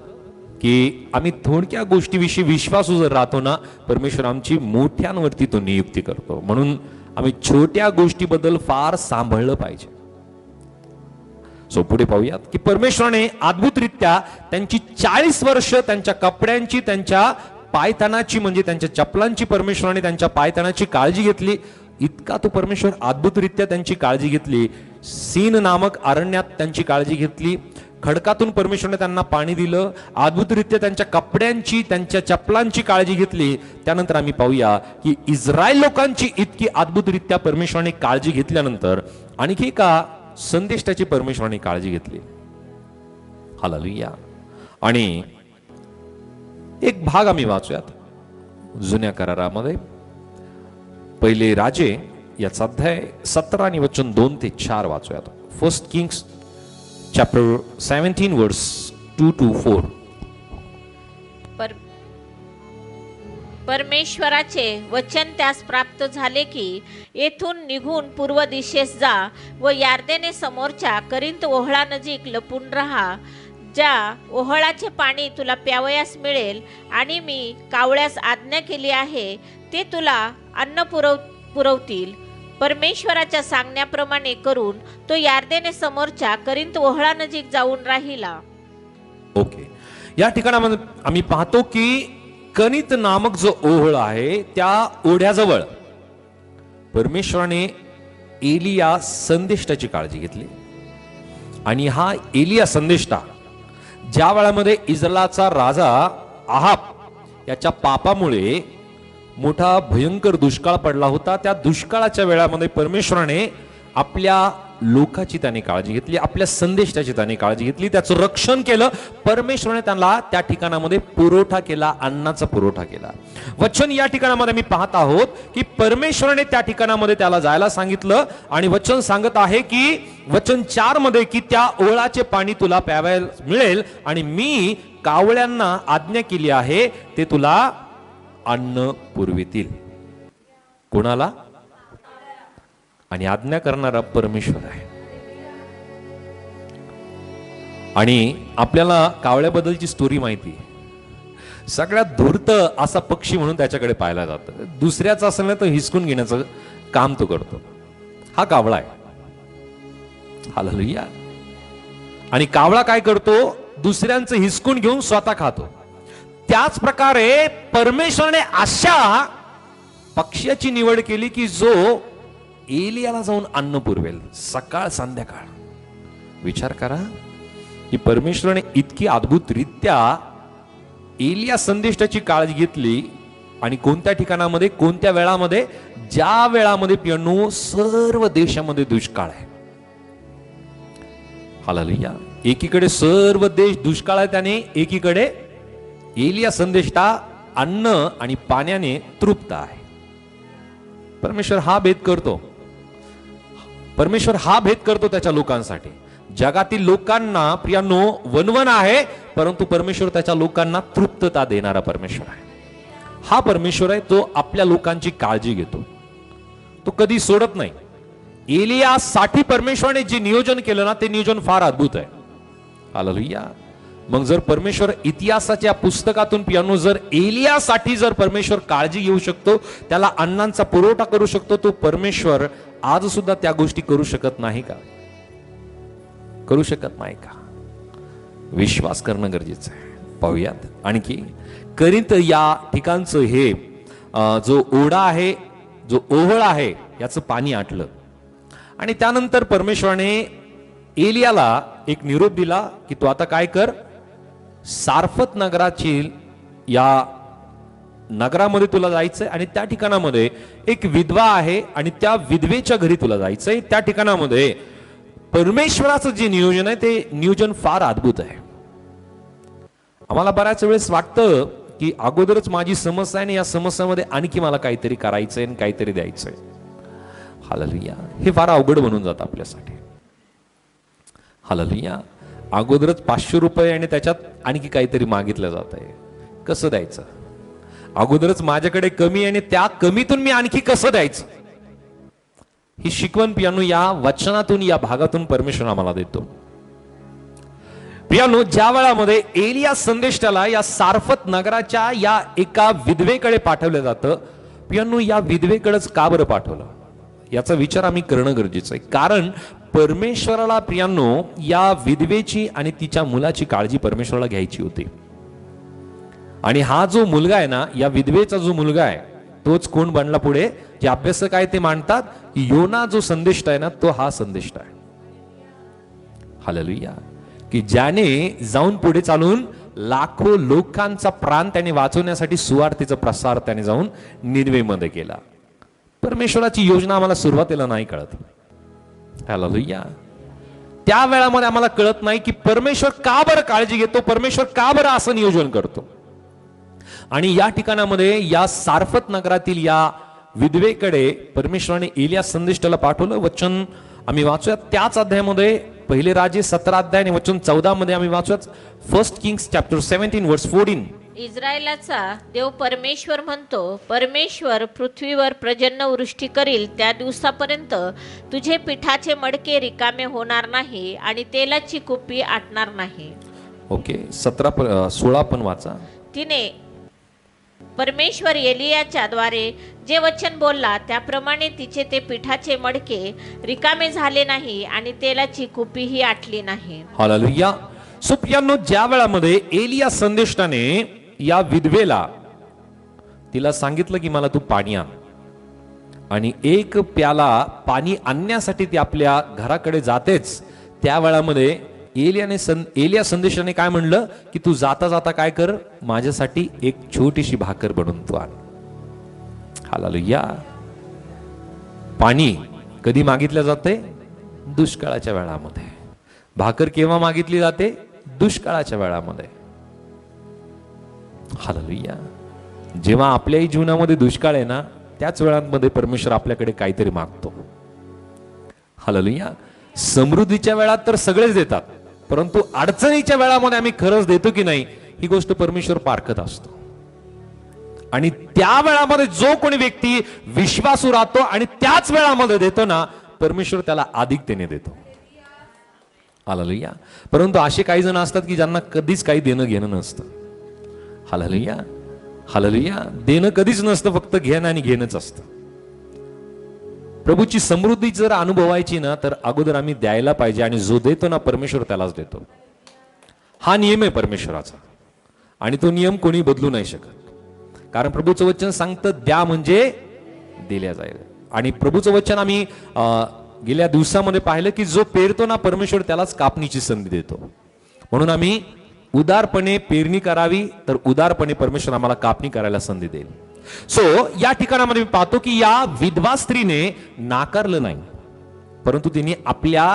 की आम्ही थोडक्या गोष्टीविषयी विश्वासू जर राहतो ना, परमेश्वर आमची मोठ्यांवरती तो नियुक्ती करतो. म्हणून आम्ही छोट्या गोष्टीबद्दल फार सांभाळलं पाहिजे. सो पुढे पाहूयात की परमेश्वराने अद्भुतरित्या त्यांची 40 वर्ष त्यांच्या कपड्यांची, त्यांच्या पायतानाची म्हणजे त्यांच्या चपलांची परमेश्वराने त्यांच्या पायतानाची काळजी घेतली. इतका तो परमेश्वर अद्भुतरित्या त्यांची काळजी घेतली. सीन नामक अरण्यात त्यांची काळजी घेतली. खडकातून परमेश्वराने त्यांना पाणी दिलं. अद्भुतरित्या त्यांच्या कपड्यांची, त्यांच्या चपलांची काळजी घेतली. त्यानंतर आम्ही पाहूया की इस्रायल लोकांची इतकी अद्भुतरित्या परमेश्वराने काळजी घेतल्यानंतर आणखी एका संदेष्टाची परमेश्वराने काळजी घेतली. हालेलुया. आणि एक भाग आम्ही वाचूयात जुन्या करारामध्ये. पहिले राजे याचा अध्याय 17 आणि वचन 2 ते 4 वाचूयात. फर्स्ट किंग्स चॅप्टर 17 वर्स 2 to 4. परमेश्वराचे वचन त्यास प्राप्त झाले की येथून निघून पूर्व दिशेस जा व यार्देने समोरच्या करिंत ओहळा नजीक लपून राहा. ज्या ओहळाचे पाणी तुला प्यावयास मिळेल आणि मी कावळ्यास आज्ञा केली आहे ते तुला अन्न पुरवतील. परमेश्वराच्या सांगण्याप्रमाणे करून तो यार्देने समोरच्या करिंत ओहळा नजीक जाऊन राहिला. ओके. या ठिकाणामध्ये आम्ही पाहतो की कनित नामक जो ओहळ आहे त्या ओढ्याजवळ परमेश्वराने एलिया संदेष्टाची काळजी घेतली. आणि हा एलिया संदेष्टा ज्या वेळामध्ये इस्रायलचा राजा आहाब याच्या पापामुळे मोठा भयंकर दुष्काळ पडला होता, त्या दुष्काळाच्या वेळामध्ये परमेश्वराने आपल्या लोकाची त्याने काळजी घेतली, आपल्या संदेशाची त्याने काळजी घेतली, त्याचं रक्षण केलं. परमेश्वराने त्यांना त्या ठिकाणामध्ये पुरवठा केला, अन्नाचा पुरवठा केला. वचन या ठिकाणामध्ये मी पाहत आहोत की परमेश्वराने त्या ठिकाणामध्ये त्याला जायला सांगितलं. आणि वचन सांगत आहे की वचन 4 मध्ये की त्या ओळाचे पाणी तुला प्यावयाला मिळेल आणि मी कावळ्यांना आज्ञा केली आहे ते तुला अन्न पुरवितील. कोणाला? आणि आज्ञा करणारा परमेश्वर आहे. आणि आपल्याला कावळ्याबद्दलची स्टोरी माहिती आहे. सगळ्यात धूर्त असा पक्षी म्हणून त्याच्याकडे पाहिला जातं. दुसऱ्याचा असेल ना तर हिसकून घेण्याचं काम तो करतो. हा कावळा आहे. हालेलुया. आणि कावळा काय करतो? दुसऱ्यांचं हिसकून घेऊन स्वतः खातो. त्याच प्रकारे परमेश्वराने अशा पक्ष्याची निवड केली की जो एलियाला जाऊन अन्न पुरवेल सकाळ संध्याकाळ. विचार करा की परमेश्वराने इतकी अद्भुतरित्या एलिया संदेशाची काळजी घेतली. आणि कोणत्या ठिकाणामध्ये, कोणत्या वेळामध्ये? ज्या वेळामध्ये पियांनो सर्व देशामध्ये दुष्काळ आहे. हालेलुया. एकीकडे सर्व देश दुष्काळ आहे, त्याने एकीकडे एलिया संदेष्टा अन्न आणि पाण्याने तृप्त आहे. परमेश्वर हा भेद करतो. परमेश्वर हा भेद करतो त्याच्या लोकांसाठी. जगातील लोकांना प्रियांनो वनवन आहे, परंतु परमेश्वर त्याच्या लोकांना तृप्तता देणारा परमेश्वर आहे. हा परमेश्वर आहे तो आपल्या लोकांची काळजी घेतो. तो कधी सोडत नाही. एलियासाठी परमेश्वराने जे नियोजन केलं ना ते नियोजन फार अद्भुत आहे. हालेलुया. मग जर परमेश्वर इतिहासाच्या पुस्तकातून पियानो जर एलियासाठी जर परमेश्वर काळजी घेऊ शकतो, त्याला अन्नांचा पुरवठा करू शकतो, तो परमेश्वर आज सुद्धा त्या गोष्टी करू शकत नाही का? करू शकत नाही का? विश्वास करणं गरजेचं आहे. पाहूयात आणखी करिंत या ठिकाणचं हे जो ओढा आहे, जो ओहळ आहे, याचं पाणी आटलं. आणि त्यानंतर परमेश्वराने एलियाला एक निरोप दिला की तू आता काय कर, सारफत नगराची या नगरामध्ये तुला जायचंय आणि त्या ठिकाणामध्ये एक विधवा आहे आणि त्या विधवेच्या घरी तुला जायचंय. त्या ठिकाणामध्ये परमेश्वराचं जे नियोजन आहे ते नियोजन फार अद्भुत आहे. आम्हाला बऱ्याच वेळेस वाटतं की अगोदरच माझी समस्या आहे आणि या समस्यामध्ये आणखी मला काहीतरी करायचंय आणि काहीतरी द्यायचंय. हालेलुया. हे फार अवघड बनून जातं आपल्यासाठी. हालेलुया. अगोदरच 500 रुपये आणि त्याच्यात आणखी काहीतरी मागितलं जात आहे. कसं द्यायचं? अगोदरच माझ्याकडे कमी आणि त्या कमीतून मी आणखी कसं द्यायचं, ही शिकवण पियानो या वचनातून, या भागातून परमेश्वर आम्हाला देतो. पियानो, ज्या वेळामध्ये एलिया संदेष्टाला या सारफत नगराच्या या एका विधवेकडे पाठवलं जातं, पियानो या विधवेकडेच का बरं पाठवलं याचा विचार आम्ही करणं गरजेचं आहे. कारण परमेश्वराला प्रियांनो या विधवेची आणि तिच्या मुलाची काळजी परमेश्वराला घ्यायची होती. आणि हा जो मुलगा आहे ना, या विधवेचा जो मुलगा आहे तोच कोण बनला पुढे? जे अभ्यासक आहे ते मांडतात की योना जो संदेष्ट आहे ना, तो हा संदेष्ट आहे. हालेलुया. की ज्याने जाऊन पुढे चालून लाखो लोकांचा प्राण त्याने वाचवण्यासाठी सुवार्तेचा प्रसार त्याने जाऊन निनवेमध्ये केला. परमेश्वराची योजना आम्हाला सुरुवातीला नाही कळत. हालेलुया. त्या वेळामध्ये आम्हाला कळत नाही की परमेश्वर का बरं काळजी घेतो, परमेश्वर का बरं असं नियोजन करतो. आणि या ठिकाणामध्ये या सारफत नगरातील या विधवेकडे परमेश्वराने एलिया संदेष्टाला पाठवलं. वचन आम्ही वाचूयात त्याच अध्यायामध्ये, पहिले राजे 17 अध्याय आणि वचन 14 मध्ये आम्ही वाचूयात. 1 किंग्स चॅप्टर 17 वर्स 14. इस्रायलाचा देव परमेश्वर म्हणतो, परमेश्वर पृथ्वीवर प्रजन्न वृष्टी करील त्या दिवसापर्यंत तुझे पिठाचे मडके रिकामे होणार नाही आणि तेलाची कुपी आटणार नाही. ओके, 16 पण वाचा. तिने परमेश्वर एलियाच्या द्वारे जे वचन बोलला त्याप्रमाणे तिचे ते पिठाचे मडके रिकामे झाले नाही आणि तेलाची कुपीही आटली नाही. हालेलुया. सो पियांनो, ज्या वेळामध्ये एलिया संदेष्टाने या विधवेला तिला सांगितलं की मला तू पाणी आण, आणि एक प्याला पाणी आणण्यासाठी ती आपल्या घराकडे जातेच, त्या वेळामध्ये एलिया संदेशाने काय म्हणलं की तू जाता जाता काय कर, माझ्यासाठी एक छोटीशी भाकर बनवून तू आण. हालेलुया. पाणी कधी मागितलं जाते? दुष्काळाच्या वेळामध्ये. भाकर केव्हा मागितली जाते? दुष्काळाच्या वेळामध्ये. हालेलुया. जेव्हा आपल्याही जीवनामध्ये दुष्काळ आहे ना, त्याच वेळांमध्ये परमेश्वर आपल्याकडे काहीतरी मागतो. हालेलुया. समृद्धीच्या वेळात तर सगळेच देतात, परंतु अडचणीच्या वेळामध्ये आम्ही खरंच देतो की नाही ही गोष्ट परमेश्वर पारखत असतो. आणि त्या वेळामध्ये जो कोणी व्यक्ती विश्वासू राहतो आणि त्याच वेळामध्ये देतो ना, परमेश्वर त्याला अधिकतेने देतो. हालेलुया. परंतु असे काही जण असतात की ज्यांना कधीच काही देणं घेणं नसतं. हालेलुया. हालेलुया. देणं कधीच नसतं, फक्त घेणं आणि घेणंच असतं. प्रभूची समृद्धी जर अनुभवायची ना, तर अगोदर आम्ही द्यायला पाहिजे, आणि जो देतो ना परमेश्वर त्यालाच देतो. हा नियम आहे परमेश्वराचा, आणि तो नियम कोणी बदलू नाही शकत. कारण प्रभूचं वचन सांगतं, द्या म्हणजे दिल्या जाईल. आणि प्रभूचं वचन आम्ही गेल्या दिवसामध्ये पाहिलं की जो पेरतो ना परमेश्वर त्यालाच कापणीची संधी देतो. म्हणून आम्ही उदारपणे पेरणी करावी, तर उदारपणे परमेश्वर आम्हाला कापणी करायला संधी देईल. सो या ठिकाणामध्ये मी पाहतो की या विधवा स्त्रीने नाकारलं नाही, परंतु तिने आपल्या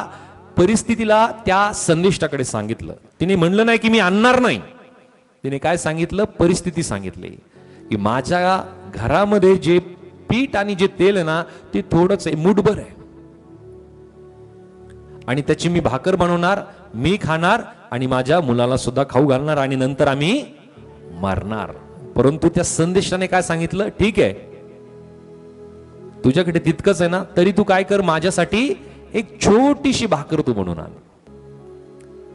परिस्थितीला त्या संदेष्टाकडे सांगितलं. तिने म्हणलं नाही की मी आणणार नाही. तिने काय सांगितलं? परिस्थिती सांगितली की माझ्या घरामध्ये जे पीठ आणि जे तेल आहे ना, ते थोडंच आहे, मुठभर आहे, आणि त्याची मी भाकर बनवणार, मी खाणार आणि माझ्या मुलाला सुद्धा खाऊ घालणार, आणि नंतर आम्ही मरणार. परंतु त्या संदेशाने काय सांगितलं? ठीक आहे, तुझ्याकडे तितकंच आहे ना, तरी तू काय कर, माझ्यासाठी एक छोटीशी भाकर तू बनवून आण.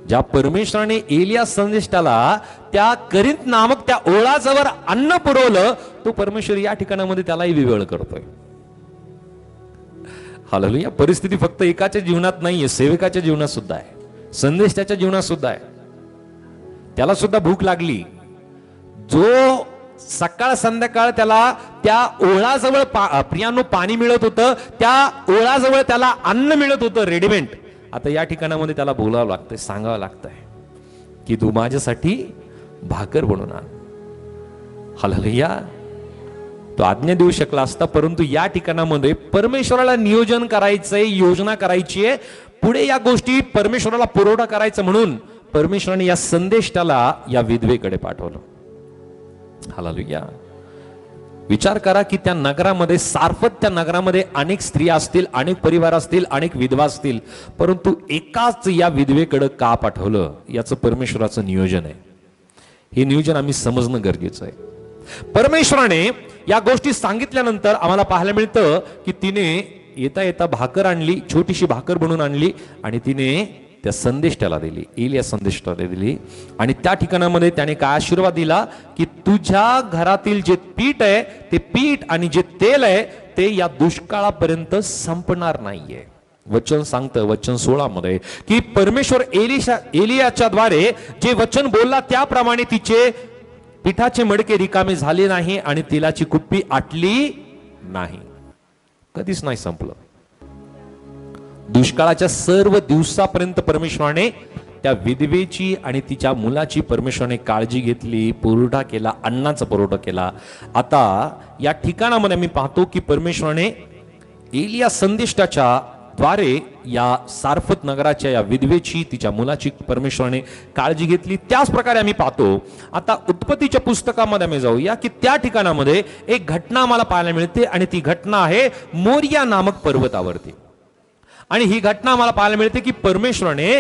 ज्या परमेश्वराने एलिया संदेशाला त्या करिंथ नामक त्या ओळाजवळ अन्न पुरवलं, तो परमेश्वर या ठिकाणामध्ये त्यालाही विवेळ करतोय. हालेलुया. परिस्थिती फक्त एकाच्या जीवनात नाहीये, सेवकाच्या जीवनात सुद्धा आहे, संदेशाच्या जीवनात सुद्धा आहे. त्याला सुद्धा भूक लागली. जो सकाळ संध्याकाळ त्याला त्या ओळाजवळ प्रियांनो पाणी मिळत होतं, त्या ओळाजवळ त्याला अन्न मिळत होतं रेडीमेड. आता या ठिकाणामध्ये त्याला बोलावं लागतंय, सांगावं लागतंय की तू माझ्यासाठी भाकर बनवून आण. हालेलुया. तो आज्ञा देऊ शकला असता, परंतु या ठिकाणामध्ये परमेश्वराला नियोजन करायचंय, योजना करायची आहे, पुढे या गोष्टी परमेश्वराला पुरवठा करायचं म्हणून परमेश्वराने या संदेशाला या विधवेकडे पाठवलं. हालेलुया. विचार करा की त्या नगरामध्ये, सारफत त्या नगरामध्ये अनेक स्त्रिया असतील, अनेक परिवार असतील, अनेक विधवा असतील, परंतु एकाच या विधवेकडे का पाठवलं? याचं परमेश्वराचं नियोजन आहे. हे नियोजन आम्ही समजणं गरजेचं आहे. परमेश्वराने या गोष्टी सांगितल्यानंतर आम्हाला पाहायला मिळतं की तिने येता येता भाकर आणली, छोटीशी भाकर बनवून आणली आणि तिने त्या संदेष्टाला दिली, एलिया संदेष्टाला दिली. आणि त्या ठिकाणामध्ये त्याने काय आशीर्वाद दिला की तुझ्या घरातील जे पीठ आहे ते पीठ आणि जे तेल आहे ते या दुष्काळापर्यंत संपणार नाहीये. वचन सांगतं वचन 16 मध्ये की परमेश्वर एलियाच्या द्वारे जे वचन बोलला त्याप्रमाणे तिचे पिठाचे मडके रिकामे झाले नाही आणि तेलाची कुप्पी आटली नाही. कधीच नाही संपलं. दुष्काळाच्या सर्व दिवसापर्यंत परमेश्वराने त्या विधवेची आणि तिच्या मुलाची परमेश्वराने काळजी घेतली, पुरवठा केला, अन्नाचा पुरवठा केला. आता या ठिकाणामध्ये मी पाहतो की परमेश्वराने एलिया संदेष्टाच्या द्वारे या सारफत नगराच्या या विधवेची, तिच्या मुलाची परमेश्वराने काळजी घेतली. त्याच प्रकारे आम्ही पाहतो आता उत्पत्तीच्या पुस्तकामध्ये आम्ही जाऊया की त्या ठिकाणामध्ये एक घटना आम्हाला पाहायला मिळते आणि ती घटना आहे मोरिया नामक पर्वतावरती. आणि ही घटना आम्हाला पाहायला मिळते की परमेश्वराने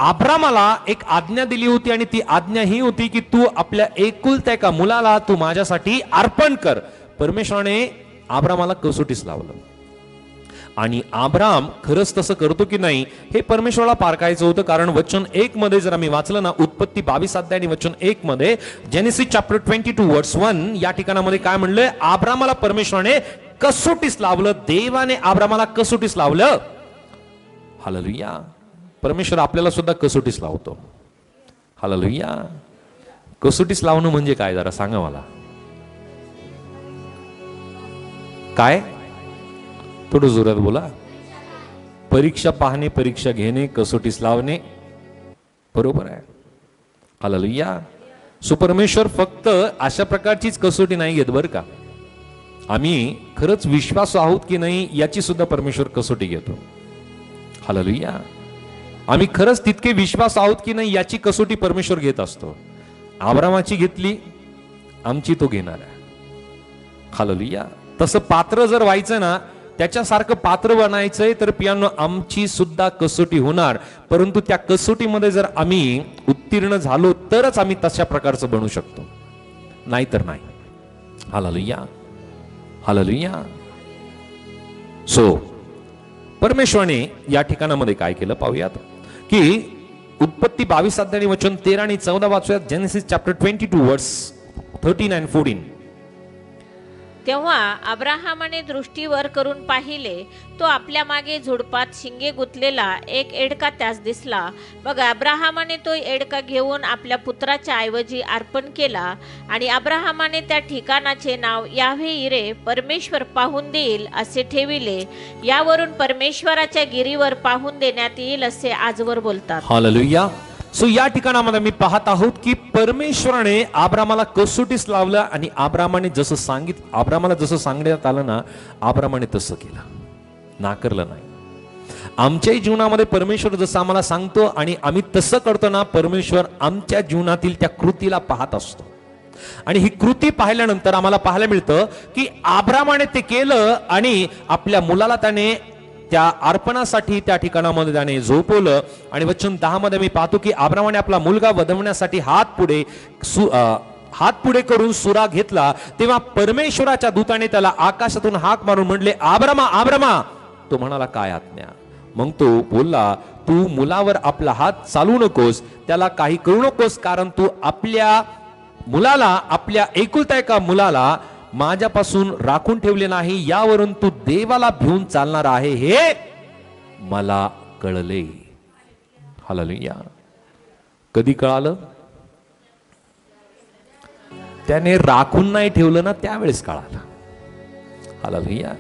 अब्रामाला एक आज्ञा दिली होती आणि ती आज्ञा ही होती की तू आपल्या एकुलत्या एका मुलाला तू माझ्यासाठी अर्पण कर. परमेश्वराने अब्रामाला कसोटीस लावलं आणि अब्राम खरंच तसं करतो की नाही हे परमेश्वराला पारखायचं होतं. कारण वचन 1 मध्ये जर आम्ही वाचलं ना, उत्पत्ती 22 अध्याय आणि वचन 1 मध्ये, जेनेसिस चॅप्टर 22 वर्स 1 या ठिकाणामध्ये काय म्हणलंय? अब्रामाला परमेश्वराने कसोटीस लावलं. देवाने अब्रामाला कसोटीस लावलं. हालेलुया. परमेश्वर आपल्याला सुद्धा कसोटीस लावतो. हालेलुया. कसोटीस लावणं म्हणजे काय जरा सांगा मला. काय? थोडं जोरात बोला. परीक्षा पाहणे, परीक्षा घेणे, कसोटीस लावणे. बरोबर आहे. हालेलुया. सो परमेश्वर फक्त अशा प्रकारचीच कसोटी नाही घेत बरं का. आम्ही खरंच विश्वास आहोत की नाही याची सुद्धा परमेश्वर कसोटी घेतो. हालेलुया. आम्ही खरंच तितके विश्वास आहोत की नाही याची कसोटी परमेश्वर घेत असतो. अब्रामाची घेतली, आमची तो घेणार आहे. हालेलुया. तसं पात्र जर व्हायचं ना, त्याच्यासारखं पात्र बनायचंय तर पियानो आमची सुद्धा कसोटी होणार. परंतु त्या कसोटीमध्ये जर आम्ही उत्तीर्ण झालो तरच आम्ही तशा प्रकारचं बनू शकतो, नाहीतर नाही. हालेलुया. हालेलुया. सो परमेश्वराने या ठिकाणामध्ये काय केलं पाहूयात की उत्पत्ती 22 अध्याय वचन 13 आणि 14 वाचूयात. जेनेसिस चॅप्टर 22 वर्स 13 and 14. तेव्हा अब्राहामाने दृष्टी वर करून पाहिले, तो आपल्या मागे झुडपात शिंगे गुंतलेला एक एडका त्यास दिसला. मग अब्राहामाने तो एडका घेऊन आपल्या पुत्राच्या ऐवजी अर्पण केला आणि अब्राहामाने त्या ठिकाणाचे नाव याव्हे इरे, परमेश्वर पाहून देईल असे ठेविले. यावरून परमेश्वराच्या गिरीवर पाहून देण्यात येईल असे आजवर बोलतात. हालेलुया. सो या ठिकाणामध्ये मी पाहत आहोत की परमेश्वराने अब्रामाला कसोटीस लावलं आणि अब्रामाने जसं सांगण्यात आलं ना, अब्रामाने तसं केलं, नाकारलं नाही. आमच्याही जीवनामध्ये परमेश्वर जसं आम्हाला सांगतो आणि आम्ही तसं करतो ना, परमेश्वर आमच्या जीवनातील त्या कृतीला पाहत असतो. आणि ही कृती पाहिल्यानंतर आम्हाला पाहायला मिळतं की अब्रामाने ते केलं आणि आपल्या मुलाला त्याने त्या अर्पणासाठी त्या ठिकाणामध्ये त्याने झोपवलं. आणि वचन 10 मध्ये मी पाहतो की अब्रामाने आपला मुलगा वधवण्यासाठी हात पुढे करून सुरा घेतला. तेव्हा परमेश्वराच्या दूताने त्याला आकाशातून हाक मारून म्हणले, अब्रामा, अब्रामा. तो म्हणाला, काय आज्ञा? मग तो बोलला, तू मुलावर आपला हात चालू नकोस, त्याला काही करू नकोस, कारण तू आपल्या मुलाला, आपल्या एकुलत्या एका मुलाला माझ्यापासून राखून ठेवले नाही. यावरून तू देवाला भिवून चालणार आहे हे मला कळले. हालेलुया. कधी कळालं? त्याने राखून नाही ठेवलं ना, त्यावेळेस कळालं. हालेलुया.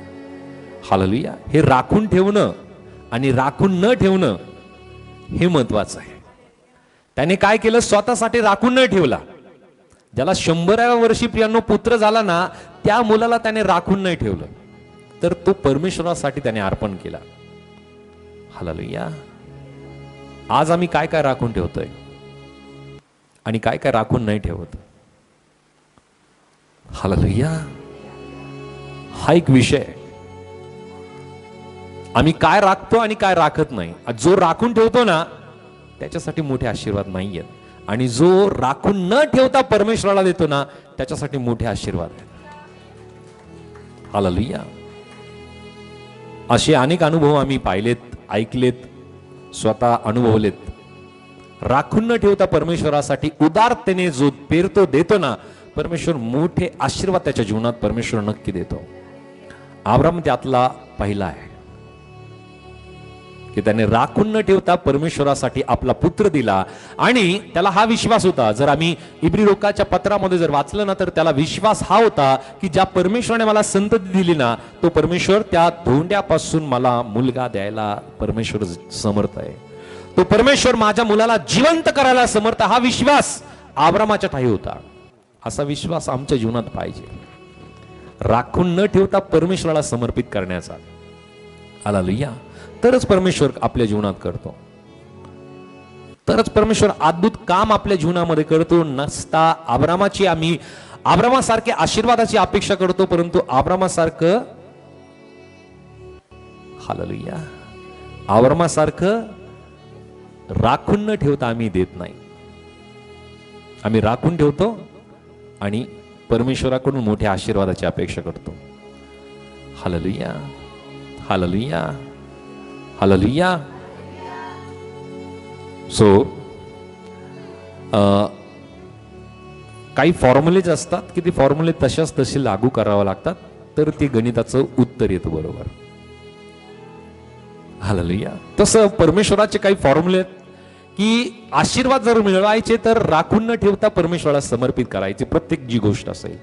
हालेलुया. हे राखून ठेवणं आणि राखून न ठेवणं हे महत्वाचं आहे. त्याने काय केलं? स्वतःसाठी राखून न ठेवला, ज्याला 100व्या वर्षी प्रियांनो पुत्र झाला ना, त्या मुलाला त्याने राखून नाही ठेवलं, तर तो परमेश्वरासाठी त्याने अर्पण केला. हालेलुया. आज आम्ही काय काय राखून ठेवतोय आणि काय काय राखून नाही ठेवत. हालेलुया. हा एक विषय आहे. आम्ही काय राखतो आणि काय राखत नाही. जो राखून ठेवतो ना, त्याच्यासाठी मोठे आशीर्वाद नाही आहेत, आणि जो राखून न ठेवता परमेश्वराला देतो ना, त्याच्यासाठी मोठे आशीर्वाद आहेत. हालेलुया. असे अनेक अनुभव आम्ही पाहिलेत, ऐकलेत, स्वतः अनुभवलेत. राखून न ठेवता परमेश्वरासाठी उदारतेने जो पेरतो देतो ना, परमेश्वर मोठे आशीर्वाद त्याच्या जीवनात परमेश्वर नक्की देतो. अब्राहम त्यातला पहिला आहे की त्याने राखून न ठेवता परमेश्वरासाठी आपला पुत्र दिला, आणि त्याला हा विश्वास होता. जर आम्ही इब्री लोकांच्या पत्रामध्ये जर वाचलं ना, तर त्याला विश्वास हा होता की ज्या परमेश्वराने मला संतती दिली ना, तो परमेश्वर त्या धोंड्यापासून मला मुलगा द्यायला परमेश्वर समर्थ आहे. तो परमेश्वर माझ्या मुलाला जिवंत करायला समर्थ. हा विश्वास अब्रामाच्या ठाई होता. असा विश्वास आमच्या जीवनात पाहिजे, राखून न ठेवता परमेश्वराला समर्पित करण्याचा. हालेलुया. तरच परमेश्वर आपल्या जीवनात करतो, तरच परमेश्वर अद्भुत काम आपल्या जीवनामध्ये करतो. नसता आम्ही अब्रामासारखे आशीर्वादाची अपेक्षा करतो, परंतु अब्रामासारखं, हालेलुया, अब्रामासारखं राखून न ठेवता आम्ही देत नाही. आम्ही राखून ठेवतो आणि परमेश्वराकडून मोठ्या आशीर्वादाची अपेक्षा करतो. हालेलुया. हालेलुया. हालेलुया. सो काही फॉर्म्युलेज असतात की ती फॉर्म्युले तशाच तसे लागू करावं लागतात, तर ते गणिताचं उत्तर येतं बरोबर. हालेलुया. तसं परमेश्वराचे काही फॉर्म्युले की आशीर्वाद जर मिळवायचे तर राखून न ठेवता परमेश्वराला समर्पित करायचे. प्रत्येक जी गोष्ट असेल,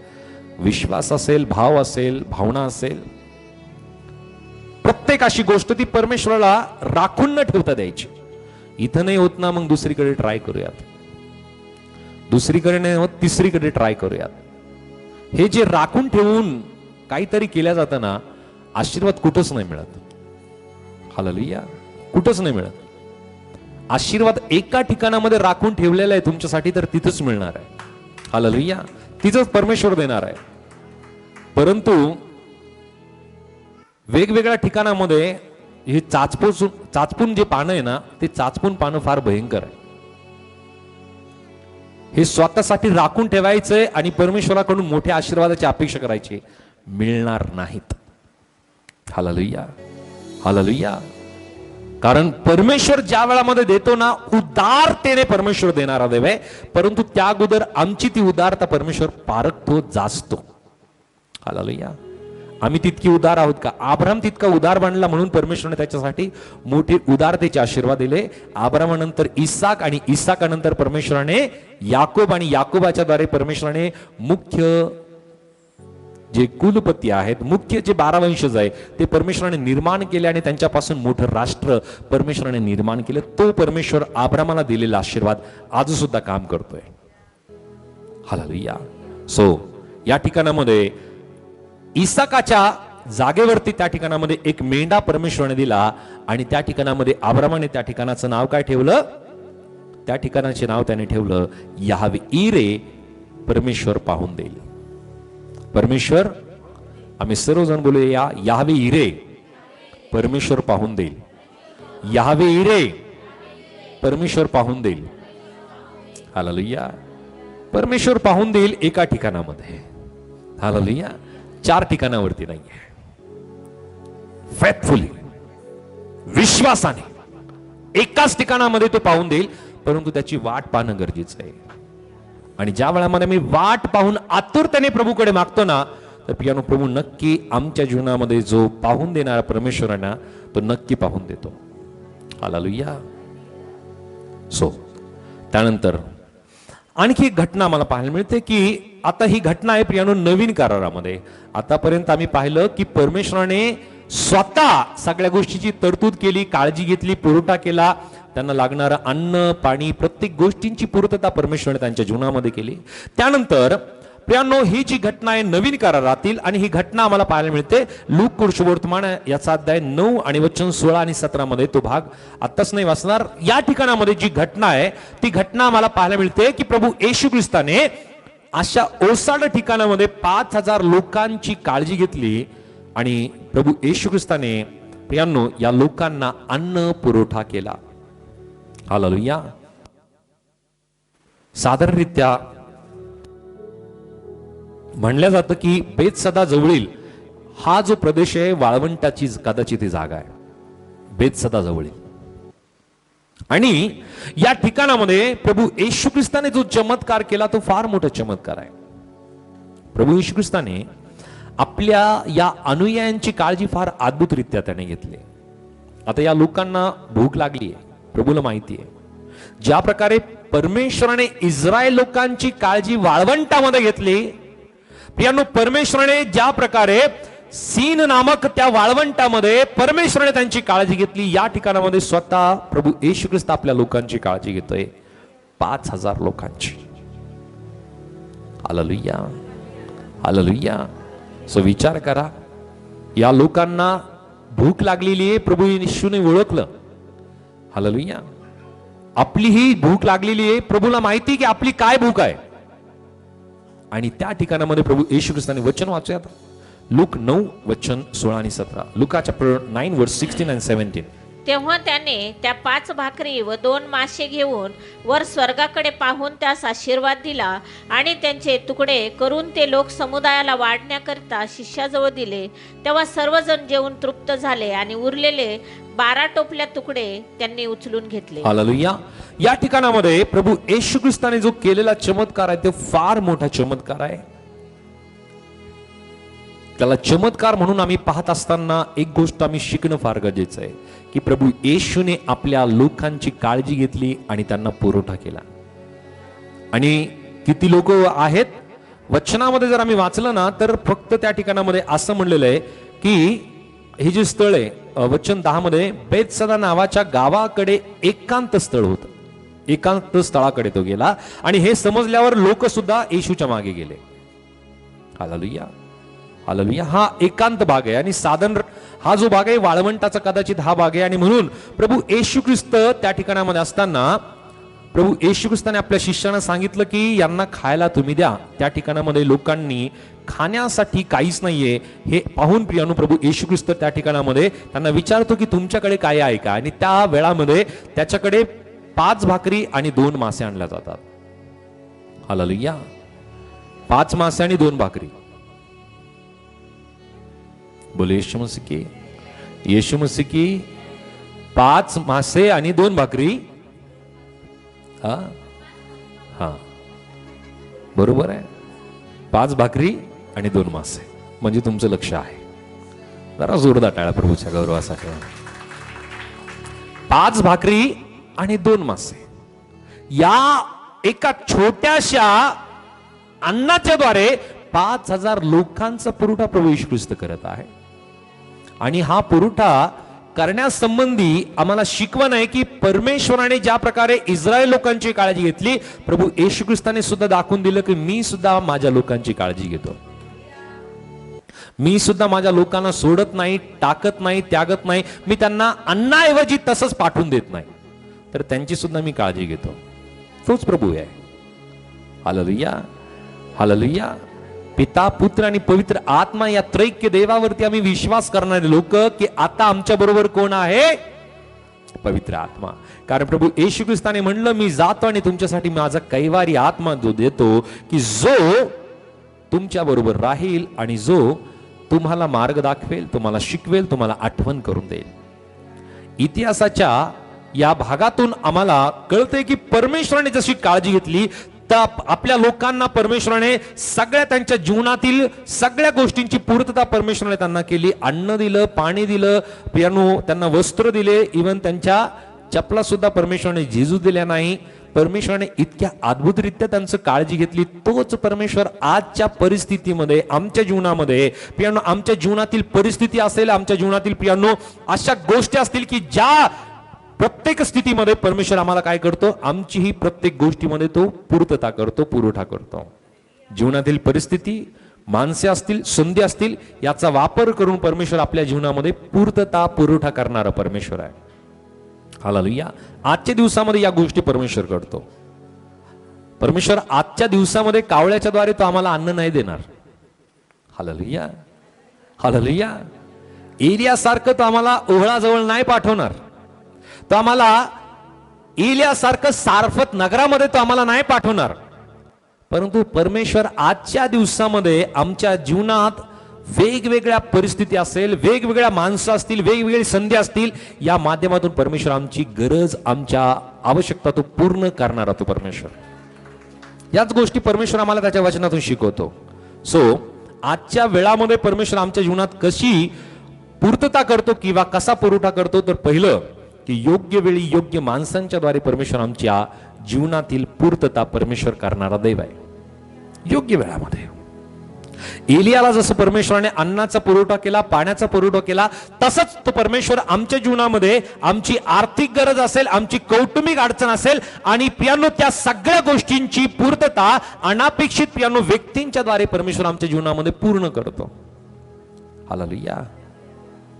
विश्वास असेल, भाव असेल, भावना असेल, प्रत्येक अशी गोष्ट ती परमेश्वराला राखून न ठेवता द्यायची. इथं नाही होत ना, मग दुसरीकडे ट्राय करूयात. दुसरीकडे नाही होत, तिसरीकडे ट्राय करूयात. हे जे राखून ठेवून काहीतरी केल्या जातं ना, आशीर्वाद कुठंच नाही मिळत. हालेलुया. कुठंच नाही मिळत. आशीर्वाद एका ठिकाणामध्ये राखून ठेवलेला आहे तुमच्यासाठी, तर तिथंच मिळणार आहे. हालेलुया. तिथंच परमेश्वर देणार आहे. परंतु वेगवेगळ्या ठिकाणामध्ये हे चाचपून जे पानं आहे ना, ते चाचपून पानं फार भयंकर आहे. हे स्वतःसाठी राखून ठेवायचंय आणि परमेश्वराकडून मोठ्या आशीर्वादाची अपेक्षा करायची, मिळणार नाहीत. हालेलुया. हालेलुया. कारण परमेश्वर ज्या वेळामध्ये देतो ना, उदारतेने परमेश्वर देणारा देव आहे, परंतु त्या अगोदर आमची ती उदारता परमेश्वर पारखतो, जाचतो. हालेलुया. आम्ही तितकी उदार आहोत का? अब्राहम तितका उदार बनला, म्हणून परमेश्वराने त्याच्यासाठी मोठे उदारतेचे आशीर्वाद दिले. अब्राहमानंतर इसाक, आणि इसाकानंतर परमेश्वराने याकोब, आणि याकोबाच्या द्वारे परमेश्वराने मुख्य जे कुलपती आहेत, मुख्य जे 12 वंशज आहे, ते परमेश्वराने निर्माण केले आणि त्यांच्यापासून मोठं राष्ट्र परमेश्वराने निर्माण केलं. तो परमेश्वर अब्राहमाला दिलेला आशीर्वाद आज सुद्धा काम करतोय. हालेलुया. सो या ठिकाणामध्ये इसाकाच्या जागेवरती त्या ठिकाणामध्ये एक मेंढा परमेश्वराने दिला, आणि त्या ठिकाणामध्ये अब्राहमाने त्या ठिकाणाचं नाव काय ठेवलं? त्या ठिकाणाचे नाव त्याने ठेवलं याहवे इरे, परमेश्वर पाहून देईल. परमेश्वर, आम्ही सर्वजण बोलूया, याहवे इरे, परमेश्वर पाहून देईल. याहवे इरे, परमेश्वर पाहून देईल. हालेलुया. परमेश्वर पाहून देईल एका ठिकाणामध्ये. हालेलुया. 4 ठिकाणावरती नाहीये. फेथफुली, विश्वासाने एकाच ठिकाणामध्ये तो पाहून देईल, परंतु त्याची वाट पाहणं गरजेचं आहे. आणि ज्या वेळामध्ये मी वाट पाहून आतुरतेने प्रभूकडे मागतो ना, तर पियानो प्रभू नक्की आमच्या जीवनामध्ये जो पाहून देणारा परमेश्वरांना तो नक्की पाहून देतो. हालेलुया. सो त्यानंतर आणखी एक घटना मला पाहायला मिळते की आता ही घटना आहे प्रियानो नवीन करारामध्ये. आतापर्यंत आम्ही पाहिलं की परमेश्वराने स्वतः सगळ्या गोष्टीची तरतूद केली, काळजी घेतली, पुरवठा केला, त्यांना लागणारं अन्न पाणी प्रत्येक गोष्टींची पूर्तता परमेश्वराने त्यांच्या जीवनामध्ये केली. त्यानंतर प्रियांनो, ही जी घटना आहे नवीन करारातील, आणि ही घटना आम्हाला पाहायला मिळते लूक वर्तमान याचा अध्याय 9 आणि वचन 16 आणि 17 मध्ये. तो भाग आत्ताच नाही वाचणार. या ठिकाणामध्ये जी घटना आहे ती घटना आम्हाला पाहायला मिळते की प्रभू येशू ख्रिस्ताने अशा ओसाड ठिकाणामध्ये 5000 लोकांची काळजी घेतली आणि प्रभू येशू ख्रिस्ताने प्रियांनो या लोकांना अन्न पुरवठा केला. हालेलुया. साधारणरित्या म्हणलं जातं की बेतसदा जवळील हा जो प्रदेश आहे वाळवंटाची कदाचित ही जागा आहे, बेतसदा जवळील. आणि या ठिकाणामध्ये प्रभू येशू ख्रिस्ताने जो चमत्कार केला तो फार मोठा चमत्कार आहे. प्रभू येशू ख्रिस्ताने आपल्या या अनुयायांची काळजी फार अद्भुतरित्या त्याने घेतली. आता या लोकांना भूक लागली आहे, प्रभूला माहिती आहे. ज्या प्रकारे परमेश्वराने इस्रायल लोकांची काळजी वाळवंटामध्ये घेतली, प्रियांनो, परमेश्वराने ज्या प्रकारे सीन नामक त्या वाळवंटामध्ये परमेश्वराने त्यांची काळजी घेतली, या ठिकाणामध्ये स्वतः प्रभू येशू ख्रिस्त आपल्या लोकांची काळजी घेतोय, 5000 लोकांची. Hallelujah, hallelujah. सो विचार करा, या लोकांना भूक लागलेली आहे, प्रभू येशूने ओळखलं. हालेलुया. आपली ही भूक लागलेली आहे, प्रभूला माहिती की आपली काय भूक आहे. आणि त्या ठिकाणामध्ये प्रभू येशू ख्रिस्ताने वचन वाचूयात. लूक 9 वचन 16 आणि 17. लुका चॅप्टर 9 वर्स 16 and 17. तेव्हा त्याने त्या 5 भाकरी व 2 मासे घेऊन वर स्वर्गाकडे पाहून त्यास आशीर्वाद दिला आणि त्यांचे तुकडे करून ते लोक समुदायाला वाढण्याकरिता शिष्याजवळ दिले. तेव्हा सर्वजण जेवून तृप्त झाले आणि उरलेले 12 टोपल्या तुकडे त्यांनी उचलून घेतले. हालेलुया. या ठिकाणामध्ये प्रभू येशू ख्रिस्ताने जो केलेला चमत्कार आहे तो फार मोठा चमत्कार आहे. त्याला चमत्कार म्हणून आम्ही पाहत असताना एक गोष्ट आम्ही शिकणं फार गरजेचं आहे की प्रभू येशूने आपल्या लोकांची काळजी घेतली आणि त्यांना पुरवठा केला. आणि किती लोक आहेत वचनामध्ये जर आम्ही वाचलं ना तर फक्त त्या ठिकाणामध्ये असं म्हणलेलं आहे की हे जे स्थळ आहे वचन 10 मध्ये बेतसदा नावाच्या गावाकडे एकांत स्थळ होतं. एकांत स्थळाकडे तो गेला आणि हे समजल्यावर लोक सुद्धा येशूच्या मागे गेले. Hallelujah, hallelujah. हा एकांत भाग आहे आणि साधन हा जो भाग आहे वाळवंटाचा कदाचित हा भाग आहे. आणि म्हणून प्रभू येशू ख्रिस्त त्या ठिकाणामध्ये असताना प्रभू येशू ख्रिस्ताने आपल्या शिष्यांना सांगितलं की यांना खायला तुम्ही द्या. त्या ठिकाणामध्ये लोकांनी खाण्यासाठी काहीच नाहीये हे पाहून प्रियानो प्रभू येशू ख्रिस्त त्या ठिकाणामध्ये त्यांना विचारतो की तुमच्याकडे काय आहे का. आणि त्या वेळामध्ये त्याच्याकडे 5 भाकरी आणि 2 मासे आणल्या जातात. हालेलुया. 5 मासे आणि 2 भाकरी. बोले यीशु मसीह की, यीशु मसीह की. 5 मासे आणि 2 भाकरी. हा हा बरोबर आहे. 5 भाकरी आणि 2 मासे म्हणजे तुमचं लक्ष आहे. जरा जोरदार टाळा प्रभूच्या गौरवासाठी. 5 भाकरी आणि 2 मासे या एका छोट्याशा अन्नाच्या द्वारे 5000 लोकांचा पुरवठा प्रभू येशू ख्रिस्त करत आहे. आणि हा पुरवठा करण्यासंबंधी आम्हाला शिकवण आहे की परमेश्वराने ज्या प्रकारे इस्रायल लोकांची काळजी घेतली प्रभू येशू ख्रिस्ताने सुद्धा दाखवून दिलं की मी सुद्धा माझ्या लोकांची काळजी घेतो. मी सुद्धा माझ्या लोकांना सोडत नाही, टाकत नाही, त्यागत नाही. मी त्यांना अन्नाऐवजी तसंच पाठवून देत नाही, तर त्यांची सुद्धा मी काळजी घेतो. तोच प्रभू आहे. Hallelujah, hallelujah. पिता पुत्र आणि पवित्र आत्मा या त्रैक्य देवावरती आम्ही विश्वास करणारे लोक की आता आमच्या बरोबर कोण आहे? पवित्र आत्मा. कारण प्रभू येशू ख्रिस्ताने म्हणलं मी जातो आणि तुमच्यासाठी माझा कैवारी आत्मा जो देतो की जो तुमच्या बरोबर राहील आणि जो तुम्हाला मार्ग दाखवेल, तुम्हाला शिकवेल, तुम्हाला आठवण करून देईल. इतिहासाच्या या भागातून आम्हाला कळते की परमेश्वराने जशी काळजी घेतली आपल्या लोकांना परमेश्वराने सगळ्या त्यांच्या जीवनातील सगळ्या गोष्टींची पूर्तता परमेश्वराने त्यांना केली. अन्न दिलं, पाणी दिलं, पियानो त्यांना वस्त्र दिले, इव्हन त्यांच्या चपला सुद्धा परमेश्वराने झिजू दिल्या नाही. परमेश्वराने इतक्या अद्भुतरित्या त्यांचं काळजी घेतली. तोच परमेश्वर आजच्या परिस्थितीमध्ये आमच्या जीवनामध्ये पियानो आमच्या जीवनातील परिस्थिती असेल, आमच्या जीवनातील पियानो अशा गोष्टी असतील की ज्या प्रत्येक स्थितीमध्ये परमेश्वर आम्हाला काय करतो, आमची ही प्रत्येक गोष्टीमध्ये तो पूर्तता करतो, पुरवठा करतो. जीवनातील परिस्थिती, माणसे असतील, संधी असतील, याचा वापर करून परमेश्वर आपल्या जीवनामध्ये पूर्तता पुरवठा करणारा परमेश्वर आहे. हालेलुया. आजच्या दिवसामध्ये या गोष्टी परमेश्वर करतो. परमेश्वर आजच्या दिवसामध्ये कावळ्याच्या द्वारे तो आम्हाला अन्न नाही देणार. Hallelujah, hallelujah. एलियासारखं तो आम्हाला ओहळाजवळ नाही पाठवणार. तो आम्हाला एलियासारखं सारफत नगरामध्ये तो आम्हाला नाही पाठवणार. परंतु परमेश्वर आजच्या दिवसामध्ये आमच्या जीवनात वेगवेगळ्या परिस्थिती असेल, वेगवेगळ्या माणसं असतील, वेगवेगळी संधी असतील, या माध्यमातून परमेश्वर आमची गरज, आमच्या आवश्यकता तो पूर्ण करणारा तो परमेश्वर. याच गोष्टी परमेश्वर आम्हाला त्याच्या वचनातून शिकवतो. सो आजच्या वेळामध्ये परमेश्वर आमच्या जीवनात कशी पूर्तता करतो किंवा कसा पुरवठा करतो, तर पहिलं की योग्य वेळी योग्य माणसांच्या द्वारे परमेश्वर आमच्या जीवनातील पूर्तता परमेश्वर करणारा देव आहे. योग्य वेळामध्ये एलियाला जसं परमेश्वराने अन्नाचा पुरवठा केला, पाण्याचा पुरवठा केला, तसंच तो परमेश्वर आमच्या जीवनामध्ये आमची आर्थिक गरज असेल, आमची कौटुंबिक अडचण असेल, आणि पियानो त्या सगळ्या गोष्टींची पूर्तता अनापेक्षित पियानो व्यक्तींच्या द्वारे परमेश्वर आमच्या जीवनामध्ये पूर्ण करतो. Hallelujah,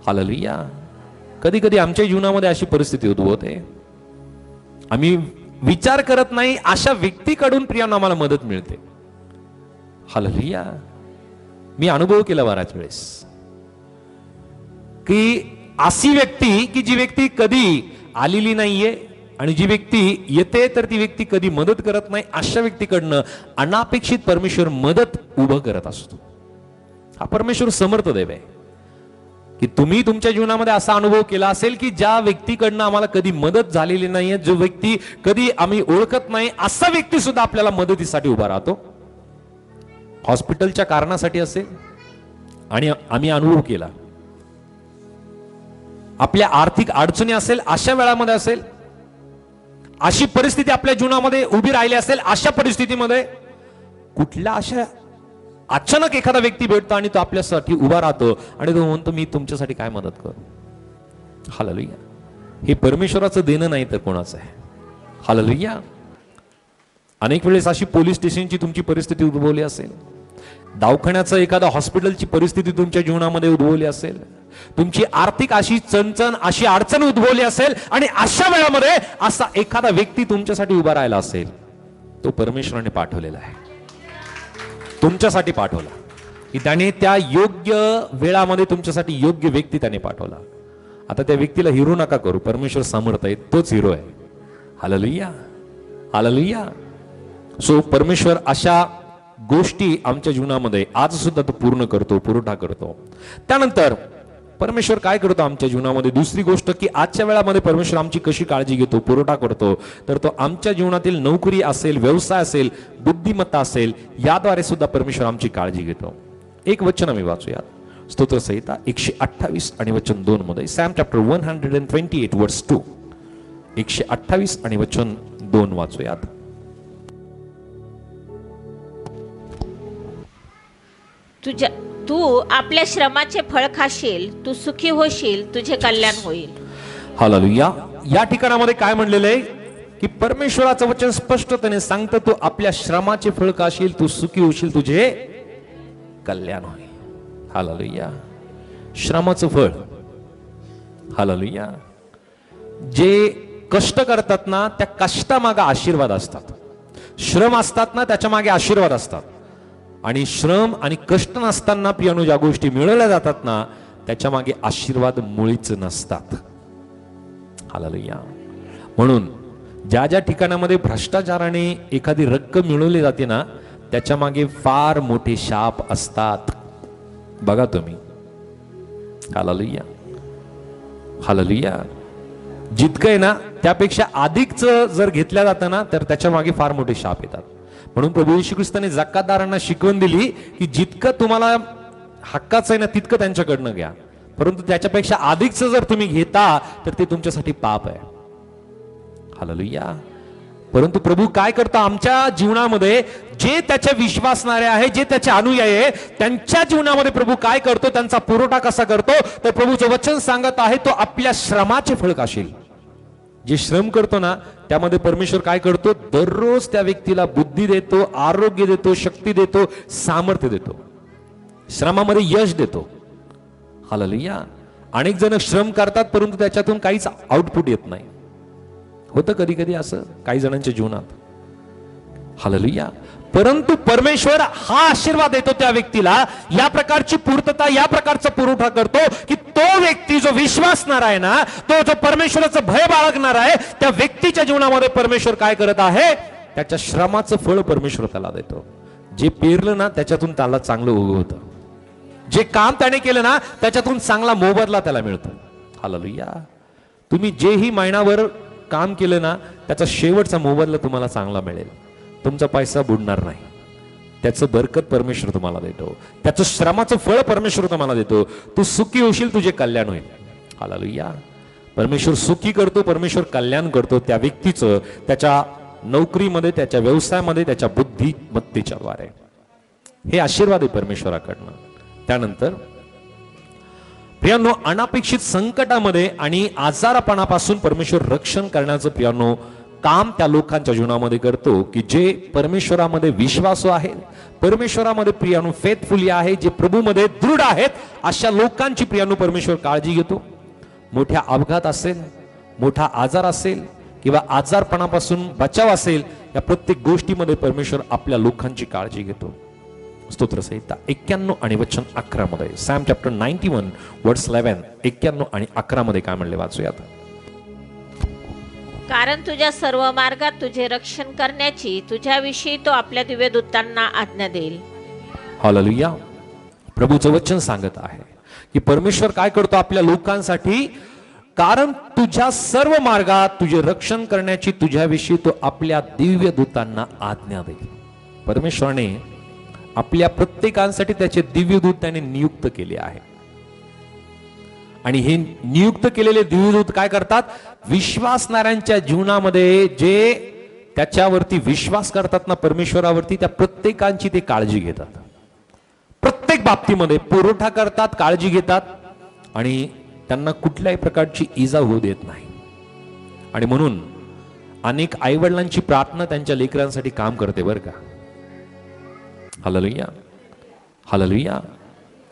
hallelujah. कधी कधी आमच्या जीवनामध्ये अशी परिस्थिती उद्भवते, आम्ही विचार करत नाही अशा व्यक्तीकडून प्रियानो आम्हाला मदत मिळते. हालेलुया. मी अनुभव केला बऱ्याच वेळेस की अशी व्यक्ती की जी व्यक्ती कधी आलेली नाहीये, आणि जी व्यक्ती येते तर ती व्यक्ती कधी मदत करत नाही, अशा व्यक्तीकडनं अनापेक्षित परमेश्वर मदत उभं करत असतो. हा परमेश्वर समर्थ देव आहे की तुम्ही तुमच्या जीवनामध्ये असा अनुभव केला असेल की ज्या व्यक्तीकडनं आम्हाला कधी मदत झालेली नाहीये, जो व्यक्ती कधी आम्ही ओळखत नाही, असा व्यक्ती सुद्धा आपल्याला मदतीसाठी उभा राहतो. हॉस्पिटलच्या कारणासाठी असेल, आणि आम्ही अनुभव केला, आपल्या आर्थिक अडचणी असेल, अशा वेळामध्ये असेल, अशी परिस्थिती आपल्या जीवनामध्ये उभी राहिली असेल, अशा परिस्थितीमध्ये कुठल्या अशा अचानक एखादा व्यक्ती भेटतो आणि तो आपल्यासाठी उभा राहतो आणि तो म्हणतो मी तुमच्यासाठी काय मदत करू. हालेलुया. हे परमेश्वराचं देणं नाही तर कोणाचं आहे. हालेलुया. अनेक वेळेस अशी पोलीस स्टेशनची तुमची परिस्थिती उद्भवली असेल, दवाखान्याचं एखादा हॉस्पिटलची परिस्थिती तुमच्या जीवनामध्ये उद्भवली असेल, तुमची आर्थिक अशी चणचण, अशी अडचण उद्भवली असेल, आणि अशा वेळामध्ये असा एखादा व्यक्ती तुमच्यासाठी उभा राहिला असेल, तो परमेश्वराने पाठवलेला आहे, तुमच्यासाठी पाठवला की त्याने त्या योग्य वेळामध्ये तुमच्यासाठी योग्य व्यक्ती त्याने पाठवला. आता त्या व्यक्तीला हिरो नका करू, परमेश्वर समर्थ आहे, तोच हिरो आहे. Hallelujah, hallelujah. सो परमेश्वर अशा गोष्टी आमच्या जीवनामध्ये आज सुद्धा तो पूर्ण करतो, पुरवठा करतो. त्यानंतर परमेश्वर काय करतो आमच्या जीवनामध्ये, दुसरी गोष्ट की आजच्या वेळामध्ये परमेश्वर आमची कशी काळजी घेतो, पुरवठा करतो, तर तो आमच्या जीवनातील नोकरी असेल, व्यवसाय असेल, बुद्धिमत्ता असेल, याद्वारे सुद्धा परमेश्वर आमची काळजी घेतो. एक वचन आम्ही वाचूया, स्तोत्रसंहिता 128 आणि वचन 2 मध्ये. सॅम चॅप्टर 128 वर्स 2. 128 आणि वचन 2 वाचूयात. तू आपल्या श्रमाचे फळ खाशील, तू सुखी होशील, तुझे कल्याण होईल. हालेलुया. या ठिकाणामध्ये काय म्हणलेलं आहे की परमेश्वराचं वचन स्पष्टपणे सांगतं, तू आपल्या श्रमाचे फळ खाशील, तू सुखी होशील, तुझे कल्याण होईल. हालेलुया. श्रमाचं फळ. हालेलुया. जे कष्ट करतात ना, त्या कष्टामागे आशीर्वाद असतात. श्रम असतात ना, त्याच्या मागे आशीर्वाद असतात. आणि श्रम आणि कष्ट नसताना पियानो ज्या गोष्टी मिळवल्या जातात ना, त्याच्या मागे आशीर्वाद मुळीच नसतात. हालेलुया. म्हणून ज्या ज्या ठिकाणामध्ये भ्रष्टाचाराने एखादी रक्कम मिळवली जाते ना, त्याच्या मागे फार मोठे शाप असतात. बघा तुम्ही. Hallelujah, hallelujah. जितकं आहे ना त्यापेक्षा अधिकच जर घेतल्या जातं ना, तर त्याच्या मागे फार मोठे शाप येतात. म्हणून प्रभू येशू ख्रिस्ताने जकातदारांना शिकवण दिली की जितकं तुम्हाला हक्काचं आहे ना, तितकं त्यांच्याकडनं घ्या, परंतु त्याच्यापेक्षा अधिकच जर तुम्ही घेता तर ते तुमच्यासाठी पाप आहे. हालेलुया. परंतु प्रभू काय करतो आमच्या जीवनामध्ये, जे त्याच्या विश्वासणारे आहे, जे त्याचे अनुयायी आहे, त्यांच्या जीवनामध्ये प्रभू काय करतो, त्यांचा पुरवठा कसा करतो, तर प्रभूचं वचन सांगत आहे, तो आपल्या श्रमाचे फळ खाशील. जे श्रम करतो ना त्यामध्ये परमेश्वर काय करतो, दररोज त्या व्यक्तीला बुद्धी देतो, आरोग्य देतो, शक्ती देतो, सामर्थ्य देतो, श्रमामध्ये यश देतो. हालेलुया. अनेक जण श्रम करतात परंतु त्याच्यातून काहीच आउटपुट येत नाही. होतं कधी कधी असं काही जणांच्या जीवनात. हालेलुया. परंतु परमेश्वर हा आशीर्वाद देतो त्या व्यक्तीला, या प्रकारची पूर्तता, या प्रकारचा पुरवठा करतो की तो व्यक्ती जो विश्वासणार आहे ना, तो जो परमेश्वराचं भय बाळगणार आहे, त्या व्यक्तीच्या जीवनामध्ये परमेश्वर काय करत आहे, त्याच्या श्रमाचं फळ परमेश्वर त्याला देतो. जे पेरलं ना त्याच्यातून त्याला चांगलं उगवतं, जे काम त्याने केलं ना त्याच्यातून चांगला मोबदला त्याला मिळतो. हालेलुया. तुम्ही जेही महिनाभर काम केलं ना त्याचा शेवटचा मोबदला तुम्हाला चांगला मिळेल. तुमचा पैसा बुडणार नाही, त्याचं बरकत परमेश्वर तुम्हाला देतो, त्याचं श्रमाचं फळ परमेश्वर तुम्हाला देतो. तू सुखी होशील, तुझे कल्याण होईल. हालेलुया. परमेश्वर सुखी करतो, परमेश्वर कल्याण करतो त्या व्यक्तीचं, त्याच्या नोकरीमध्ये, त्याच्या व्यवसायामध्ये, त्याच्या बुद्धिमत्तेच्या द्वारे. हे आशीर्वाद आहे परमेश्वराकडनं. त्यानंतर प्रियांनो, अनपेक्षित संकटामध्ये आणि आजारपणापासून परमेश्वर रक्षण करण्याचं प्रियांनो काम त्या लोकांच्या जीवनामध्ये करतो की जे परमेश्वरामध्ये विश्वासू आहेत, परमेश्वरामध्ये प्रियांनो फेथफुली आहे, जे प्रभूमध्ये दृढ आहेत, अशा लोकांची प्रियांनो परमेश्वर काळजी घेतो. मोठ्या अपघात असेल, मोठा आजार असेल किंवा आजारपणापासून बचाव असेल, या प्रत्येक गोष्टीमध्ये परमेश्वर आपल्या लोकांची काळजी घेतो. स्तोत्रसंहिता 91 आणि वचन 11 मध्ये, सॅम चॅप्टर 91 वर्स 11, 91 आणि 11 मध्ये काय म्हणले वाचूयात. कारण तुझ्या सर्व मार्गात तुझे रक्षण करण्याची तुझ्याविषयी तो आपल्या दिव्यदूतांना आज्ञा देईल. हालेलुया. प्रभूचं वचन सांगत आहे की परमेश्वर काय करतो आपल्या लोकांसाठी, कारण तुझ्या सर्व मार्गात तुझे रक्षण करण्याची तुझ्याविषयी तो आपल्या दिव्य दूतांना आज्ञा देईल. परमेश्वराने आपल्या प्रत्येकांसाठी त्याचे दिव्य दूत त्याने नियुक्त केले आहे. आणि हे नियुक्त केलेले दिव्यदूत काय करतात, विश्वासणाऱ्यांच्या जीवनामध्ये जे त्याच्यावरती विश्वास करतात ना, परमेश्वरावरती, त्या प्रत्येकांची ते काळजी घेतात. प्रत्येक बाबतीमध्ये पुरवठा करतात, काळजी घेतात आणि त्यांना कुठल्याही प्रकारची इजा होऊ देत नाही. आणि म्हणून अनेक आईवडिलांची प्रार्थना त्यांच्या लेकरांसाठी काम करते बरं का. हालेलुया. हालेलुया.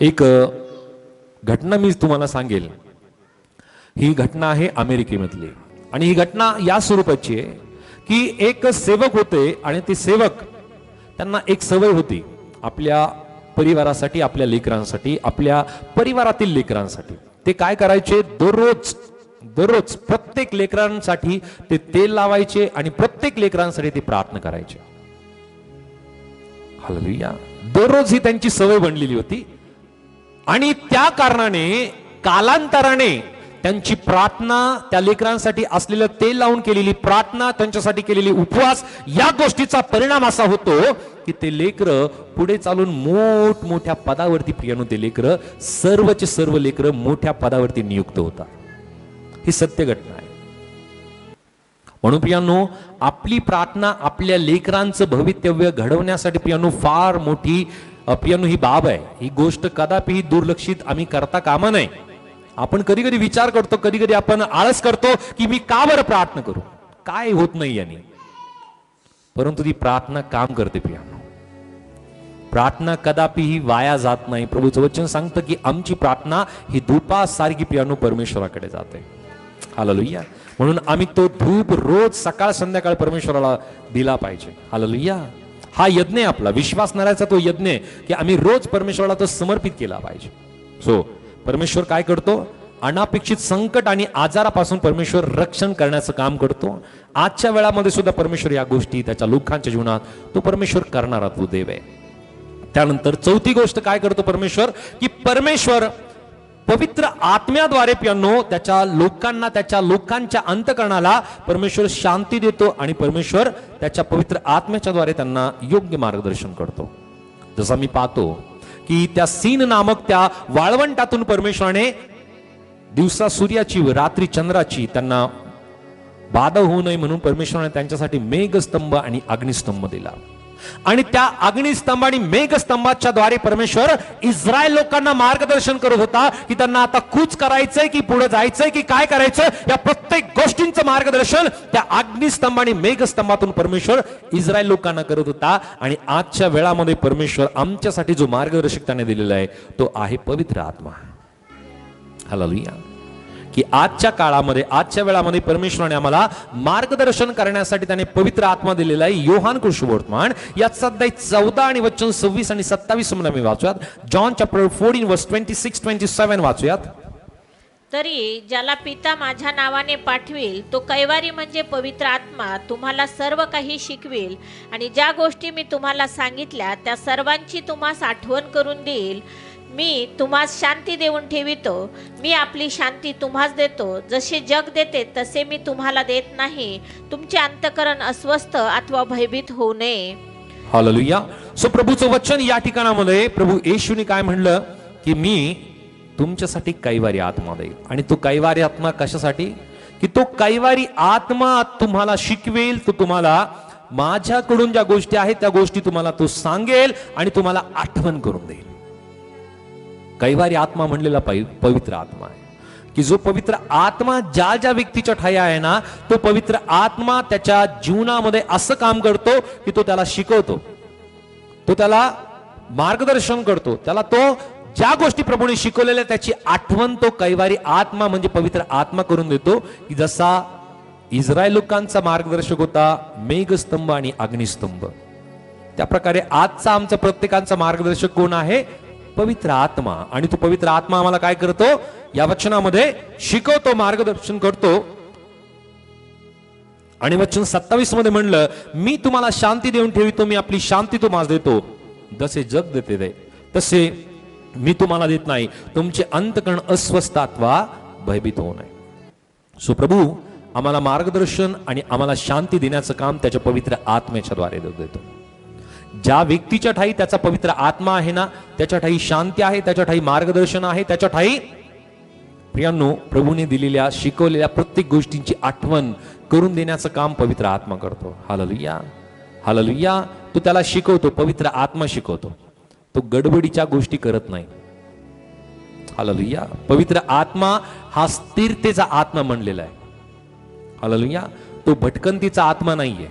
एक घटना मी तुम्हाला सांगेल. ही घटना आहे अमेरिकेमधली आणि ही घटना या स्वरूपाची आहे की एक सेवक होते आणि ते सेवक, त्यांना एक सवय होती आपल्या परिवारासाठी, आपल्या लेकरांसाठी, आपल्या परिवारातील लेकरांसाठी ते काय करायचे, दररोज प्रत्येक लेकरांसाठी ते तेल लावायचे आणि प्रत्येक लेकरांसाठी ते प्रार्थना करायचे. हालेलुया. दररोज ही त्यांची सवय बनलेली होती आणि त्या कारणाने कालांतराने त्यांची प्रार्थना, त्या लेकरांसाठी असलेलं तेल लावून केलेली प्रार्थना, त्यांच्यासाठी केलेली उपवास, या गोष्टीचा परिणाम असा होतो की ते लेकरं पुढे चालून मोठमोठ्या पदावरती, प्रियानो ते लेकरं, सर्वचे सर्व लेकरं मोठ्या पदावरती नियुक्त होतात. ही सत्य घटना आहे. म्हणून प्रियानो, आपली प्रार्थना आपल्या लेकरांचं भवितव्य घडवण्यासाठी प्रियानो फार मोठी प्रियानो ही बाब आहे. ही गोष्ट कदापिही दुर्लक्षित आम्ही करता कामा नये. आपण कधी कधी विचार करतो, कधी कधी आपण आळस करतो की मी का बरं प्रार्थना करू, काय होत नाही याने. परंतु ती प्रार्थना काम करते प्रियानो. प्रार्थना कदापिही वाया जात नाही. प्रभूचं वचन सांगतं की आमची प्रार्थना ही धूपासारखी प्रियानो परमेश्वराकडे जाते. हालेलुया. म्हणून आम्ही तो धूप रोज सकाळ संध्याकाळ परमेश्वराला दिला पाहिजे. हालेलुया. हा यज्ञ आपला विश्वासणाऱ्याचा तो यज्ञ की आम्ही रोज परमेश्वराला तो समर्पित केला पाहिजे. सो परमेश्वर काय करतो, अनापेक्षित संकट आणि आजारापासून परमेश्वर रक्षण करण्याचं काम करतो. आजच्या वेळामध्ये सुद्धा परमेश्वर या गोष्टी त्याच्या लोकांच्या जीवनात तो परमेश्वर करणारा तो देव आहे. त्यानंतर चौथी गोष्ट काय करतो परमेश्वर, की परमेश्वर पवित्र आत्म्याद्वारे प्रियांनो त्याच्या लोकांना, त्याच्या लोकांच्या अंतःकरणाला परमेश्वर शांती देतो आणि परमेश्वर त्याच्या पवित्र आत्म्याच्या द्वारे त्यांना योग्य मार्गदर्शन करतो. जसं मी पाहतो की त्या सीन नामक त्या वाळवंटातून परमेश्वराने दिवसा सूर्याची व रात्री चंद्राची त्यांना बाधा होऊ नये म्हणून परमेश्वराने त्यांच्यासाठी मेघस्तंभ आणि अग्निस्तंभ दिला. आणि त्या अग्निस्तंभ आणि मेघस्तंभाच्या द्वारे परमेश्वर इस्रायल लोकांना मार्गदर्शन करत होता की त्यांना आता कूच करायचंय की पुढे जायचंय की काय करायचं, या प्रत्येक गोष्टींचं मार्गदर्शन त्या अग्निस्तंभ आणि मेघस्तंभातून परमेश्वर इस्रायल लोकांना करत होता. आणि आजच्या वेळामध्ये परमेश्वर आमच्यासाठी जो मार्गदर्शक त्याने दिलेला आहे तो आहे पवित्र आत्मा. हालेलुया. की आजच्या काळामध्ये आजच्या वेळामध्ये परमेश्वराने आम्हाला मार्गदर्शन करण्यासाठी त्याने पवित्र आत्मा दिलेला आहे. योहान कृष्णवर्तमान याचा अध्याय 14 आणि वचन 26 आणि 27 मध्ये मी वाचूयात. जॉन चॅप्टर 14 वर्स 26-27 वाचूयात. तरी ज्याला पिता माझ्या नावाने पाठविल तो कैवारी म्हणजे पवित्र आत्मा तुम्हाला सर्व काही शिकवेल आणि ज्या गोष्टी मी तुम्हाला सांगितल्या त्या सर्वांची तुम्हास आठवण करून देईल. मी तुम्हास शांती देऊन ठेवितो, मी आपली शांती तुम्हास देतो. जसे जग देते तसे मी तुम्हाला देत नाही. तुमचे अंतःकरण अस्वस्थ अथवा भयभीत होऊ नये. हालेलुया. सो प्रभूचं वचन या ठिकाणामध्ये प्रभू येशूने काय म्हणलं की मी तुमच्यासाठी कैवारी आत्मा देईल. आणि तो कैवारी आत्मा कशासाठी? की तो कैवारी आत्मा तुम्हाला शिकवेल, तो तुम्हाला माझ्याकडून ज्या गोष्टी आहेत त्या गोष्टी तुम्हाला तो सांगेल आणि तुम्हाला आठवण करून देईल. कैवारी आत्मा म्हणलेला पवित्र आत्मा आहे की जो पवित्र आत्मा ज्या ज्या व्यक्तीच्या ठाई आहे ना, तो पवित्र आत्मा त्याच्या जीवनामध्ये असं काम करतो की तो त्याला शिकवतो, तो त्याला मार्गदर्शन करतो, त्याला तो ज्या गोष्टी प्रभूने शिकवलेल्या त्याची आठवण तो कैवारी आत्मा म्हणजे पवित्र आत्मा करून देतो. की जसा इस्रायल लोकांचा मार्गदर्शक होता मेघस्तंभ आणि अग्निस्तंभ, त्या प्रकारे आजचा आमचा प्रत्येकांचा मार्गदर्शक कोण आहे? पवित्र आत्मा. आणि तो पवित्र आत्मा आम्हाला काय करतो? या वचनामध्ये शिकवतो, मार्गदर्शन करतो. आणि वचन 27 मध्ये म्हणलं, मी तुम्हाला शांती देऊन ठेवितो, मी आपली शांती तुम्हाला देतो. जसे जग देते तसे मी तुम्हाला देत नाही. तुमचे अंतःकरण अस्वस्थ अथवा भयभीत होऊ नये. सो प्रभू आम्हाला मार्गदर्शन आणि आम्हाला शांती देण्याचं काम त्याच्या पवित्र आत्म्याच्या द्वारे देतो. ज्या व्यक्तीच्या ठाई त्याचा पवित्र आत्मा आहे ना, त्याच्या ठाई शांती आहे, त्याच्या ठाई मार्गदर्शन आहे, त्याच्या ठाई प्रियांनो प्रभूने दिलेल्या शिकवलेल्या प्रत्येक गोष्टींची आठवण करून देण्याचं काम पवित्र आत्मा करतो. हालेलुया. हालेलुया. तो त्याला शिकवतो, पवित्र आत्मा शिकवतो. तो गडबडीच्या गोष्टी करत नाही. हालेलुया. पवित्र आत्मा हा स्थिरतेचा आत्मा म्हणलेला आहे. हालेलुया. तो भटकंतीचा आत्मा नाहीये,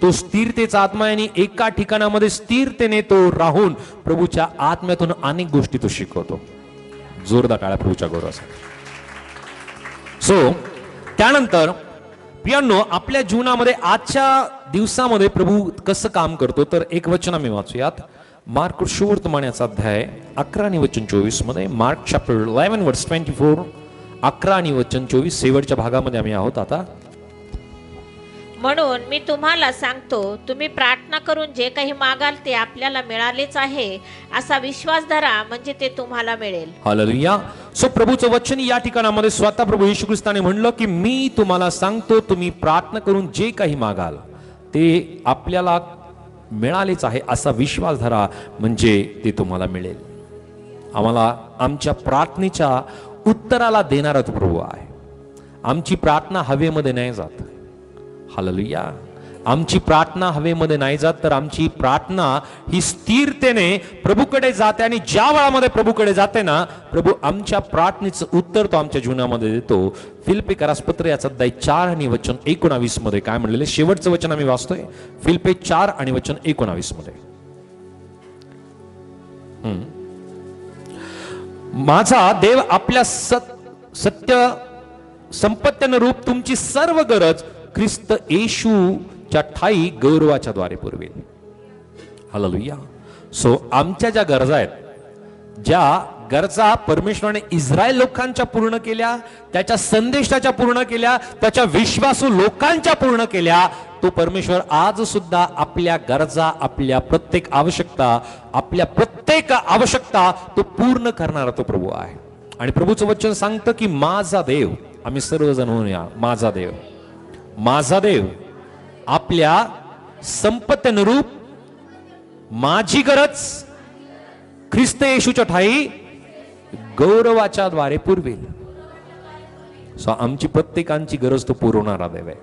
तो स्थिरतेचा आत्मा आहे. आणि एका ठिकाणामध्ये स्थिरतेने तो राहून प्रभूच्या आत्म्यातून अनेक गोष्टी तो शिकवतो. जोरदार टाळ्या प्रभूच्या गौरवासाठी. सो त्यानंतर प्रियांनो आपल्या जीवनामध्ये आजच्या दिवसामध्ये प्रभू कसं काम करतो तर एक वचन आम्ही वाचूयात. मार्क सुवर्तमान याचा अध्याय 11 आणि वचन 24 मध्ये. मार्क चॅप्टर 11 वर्स 24, 11 आणि वचन 24 शेवटच्या भागामध्ये आम्ही आहोत आता. म्हणून मी तुम्हाला सांगतो, तुम्ही प्रार्थना करून जे काही मागाल ते आपल्याला मिळालेच आहे असा विश्वास धरा, म्हणजे ते तुम्हाला मिळेल. हालेलुया. सो प्रभूचं वचन या ठिकाणामध्ये स्वतः प्रभू येशू ख्रिस्ताने म्हणलं की मी तुम्हाला सांगतो, तुम्ही प्रार्थना करून जे काही मागाल ते आपल्याला मिळालेच आहे असा विश्वास धरा, म्हणजे ते तुम्हाला मिळेल. आम्हाला आमच्या प्रार्थनेच्या उत्तराला देणारा तो प्रभू आहे. आमची प्रार्थना हवेमध्ये नाही जात. हालेलुया. आमची प्रार्थना हवेमध्ये नाही जात, तर आमची प्रार्थना ही स्थिरतेने प्रभूकडे जाते. आणि ज्या वेळामध्ये प्रभूकडे जाते ना, प्रभू आमच्या प्रार्थनेचं उत्तर तो आमच्या जीवनामध्ये देतो. फिलिप्पीकरास पत्र याचा अध्याय 4 आणि वचन 19 मध्ये काय म्हणलेले? शेवटचं वचन आम्ही वाचतोय फिलिप्पी 4 आणि वचन 19 मध्ये. माझा देव आपल्या सत्य संपत्तीनं रूप तुमची सर्व गरज ख्रिस्त येशूच्या ठाई गौरवाच्या द्वारे पुरवेल. हालेलुया. सो आमच्या ज्या गरजा आहेत, ज्या गरजा परमेश्वराने इस्रायल लोकांच्या पूर्ण केल्या, त्याच्या संदेशाच्या पूर्ण केल्या, त्याच्या विश्वासू लोकांच्या पूर्ण केल्या, तो परमेश्वर आज सुद्धा आपल्या गरजा, आपल्या प्रत्येक आवश्यकता, आपल्या प्रत्येक आवश्यकता तो पूर्ण करणारा तो प्रभू आहे. आणि प्रभूचं वचन सांगतं की माझा देव, आम्ही सर्वजण म्हणूया माझा देव, माझा देव आपल्या संपत्तीनुरूप माझी गरज ख्रिस्त येशूच्या ठाई गौरवाच्या द्वारे पुरवेल. सो आमची प्रत्येकांची गरज तो पुरवणारा देव आहे.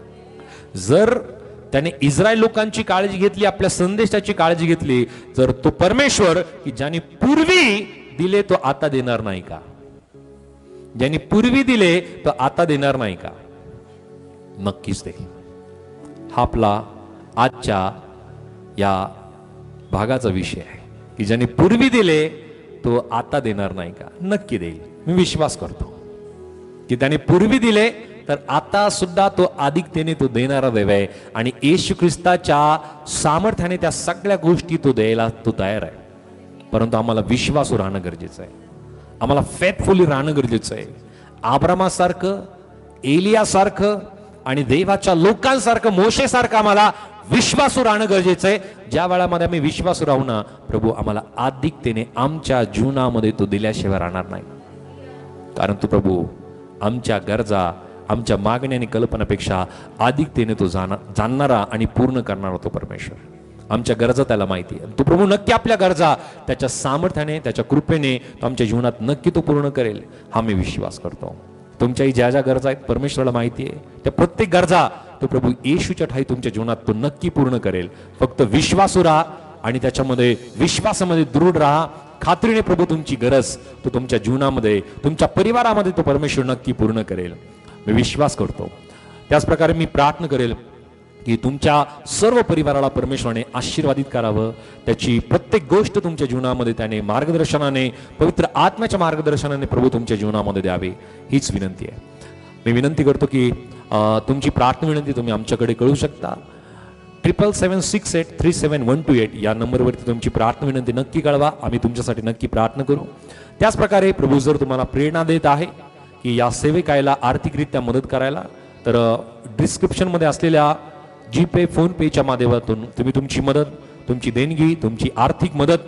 जर त्याने इस्रायल लोकांची काळजी घेतली, आपल्या संदेशाची काळजी घेतली, जर तो परमेश्वर की ज्याने पूर्वी दिले तो आता देणार नाही का? ज्याने पूर्वी दिले तो आता देणार नाही का? नक्कीच देईल. हा आपला आजच्या या भागाचा विषय आहे की ज्याने पूर्वी दिले तो आता देणार नाही का? नक्की देईल. मी विश्वास करतो की त्याने पूर्वी दिले तर आता सुद्धा तो अधिकतेने तो देणारा देव आहे आणि येशू ख्रिस्ताच्या सामर्थ्याने त्या सगळ्या गोष्टी तो द्यायला तो तयार आहे. परंतु आम्हाला विश्वासू राहणं गरजेचं आहे. आम्हाला फेथफुली राहणं गरजेचं आहे. अब्रामासारखं, एलियासारखं आणि देवाच्या लोकांसारखं, मोशेसारखं आम्हाला विश्वासू राहणं गरजेचं आहे. ज्या वेळामध्ये आम्ही विश्वासू राहू ना, प्रभू आम्हाला अधिकतेने आमच्या जीवनामध्ये तो दिल्याशिवाय राहणार नाही. कारण तो प्रभू आमच्या गरजा, आमच्या मागण्या आणि कल्पनापेक्षा अधिकतेने तो जाणणारा आणि पूर्ण करणारा तो परमेश्वर. आमच्या गरजा त्याला माहिती आहे. तो प्रभू नक्की आपल्या गरजा त्याच्या सामर्थ्याने, त्याच्या कृपेने तो आमच्या जीवनात नक्की तो पूर्ण करेल, हा मी विश्वास करतो. तुमच्याही ज्या ज्या गरजा आहेत परमेश्वराला माहिती आहे. त्या प्रत्येक गरजा तो प्रभू येशूच्या ठाई तुमच्या जीवनात तो नक्की पूर्ण करेल. फक्त विश्वासू राहा आणि त्याच्यामध्ये विश्वासामध्ये दृढ राहा. खात्रीने प्रभू तुमची गरज तो तुमच्या जीवनामध्ये, तुमच्या परिवारामध्ये तो परमेश्वर नक्की पूर्ण करेल, मी विश्वास करतो. त्याच प्रकारे मी प्रार्थना करेल की तुमच्या सर्व परिवाराला परमेश्वराने आशीर्वादित करावं. त्याची प्रत्येक गोष्ट तुमच्या जीवनामध्ये त्याने मार्गदर्शनाने, पवित्र आत्म्याच्या मार्गदर्शनाने प्रभू तुमच्या जीवनामध्ये द्यावे, हीच विनंती आहे. मी विनंती करतो की तुमची प्रार्थना विनंती तुम्ही आमच्याकडे कळू शकता. 7768371128 या नंबरवरती तुमची प्रार्थना विनंती नक्की कळवा. आम्ही तुमच्यासाठी नक्की प्रार्थना करू. त्याच प्रकारे प्रभू जर तुम्हाला प्रेरणा देत आहे की या सेविकायला आर्थिकरित्या मदत करायला, तर डिस्क्रिप्शनमध्ये असलेल्या जीपे, फोन पेच्या माध्यमातून तुम्ही तुमची मदत, तुमची देणगी, तुमची आर्थिक मदत,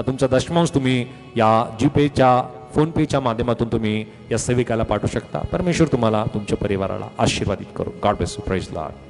तुमचा दशमांश तुम्ही या जीपेच्या, फोन पेच्या माध्यमातून तुम्ही या सेविकाला पाठवू शकता. परमेश्वर तुम्हाला, तुमच्या परिवाराला आशीर्वादित करू. God bless you. Praise the Lord.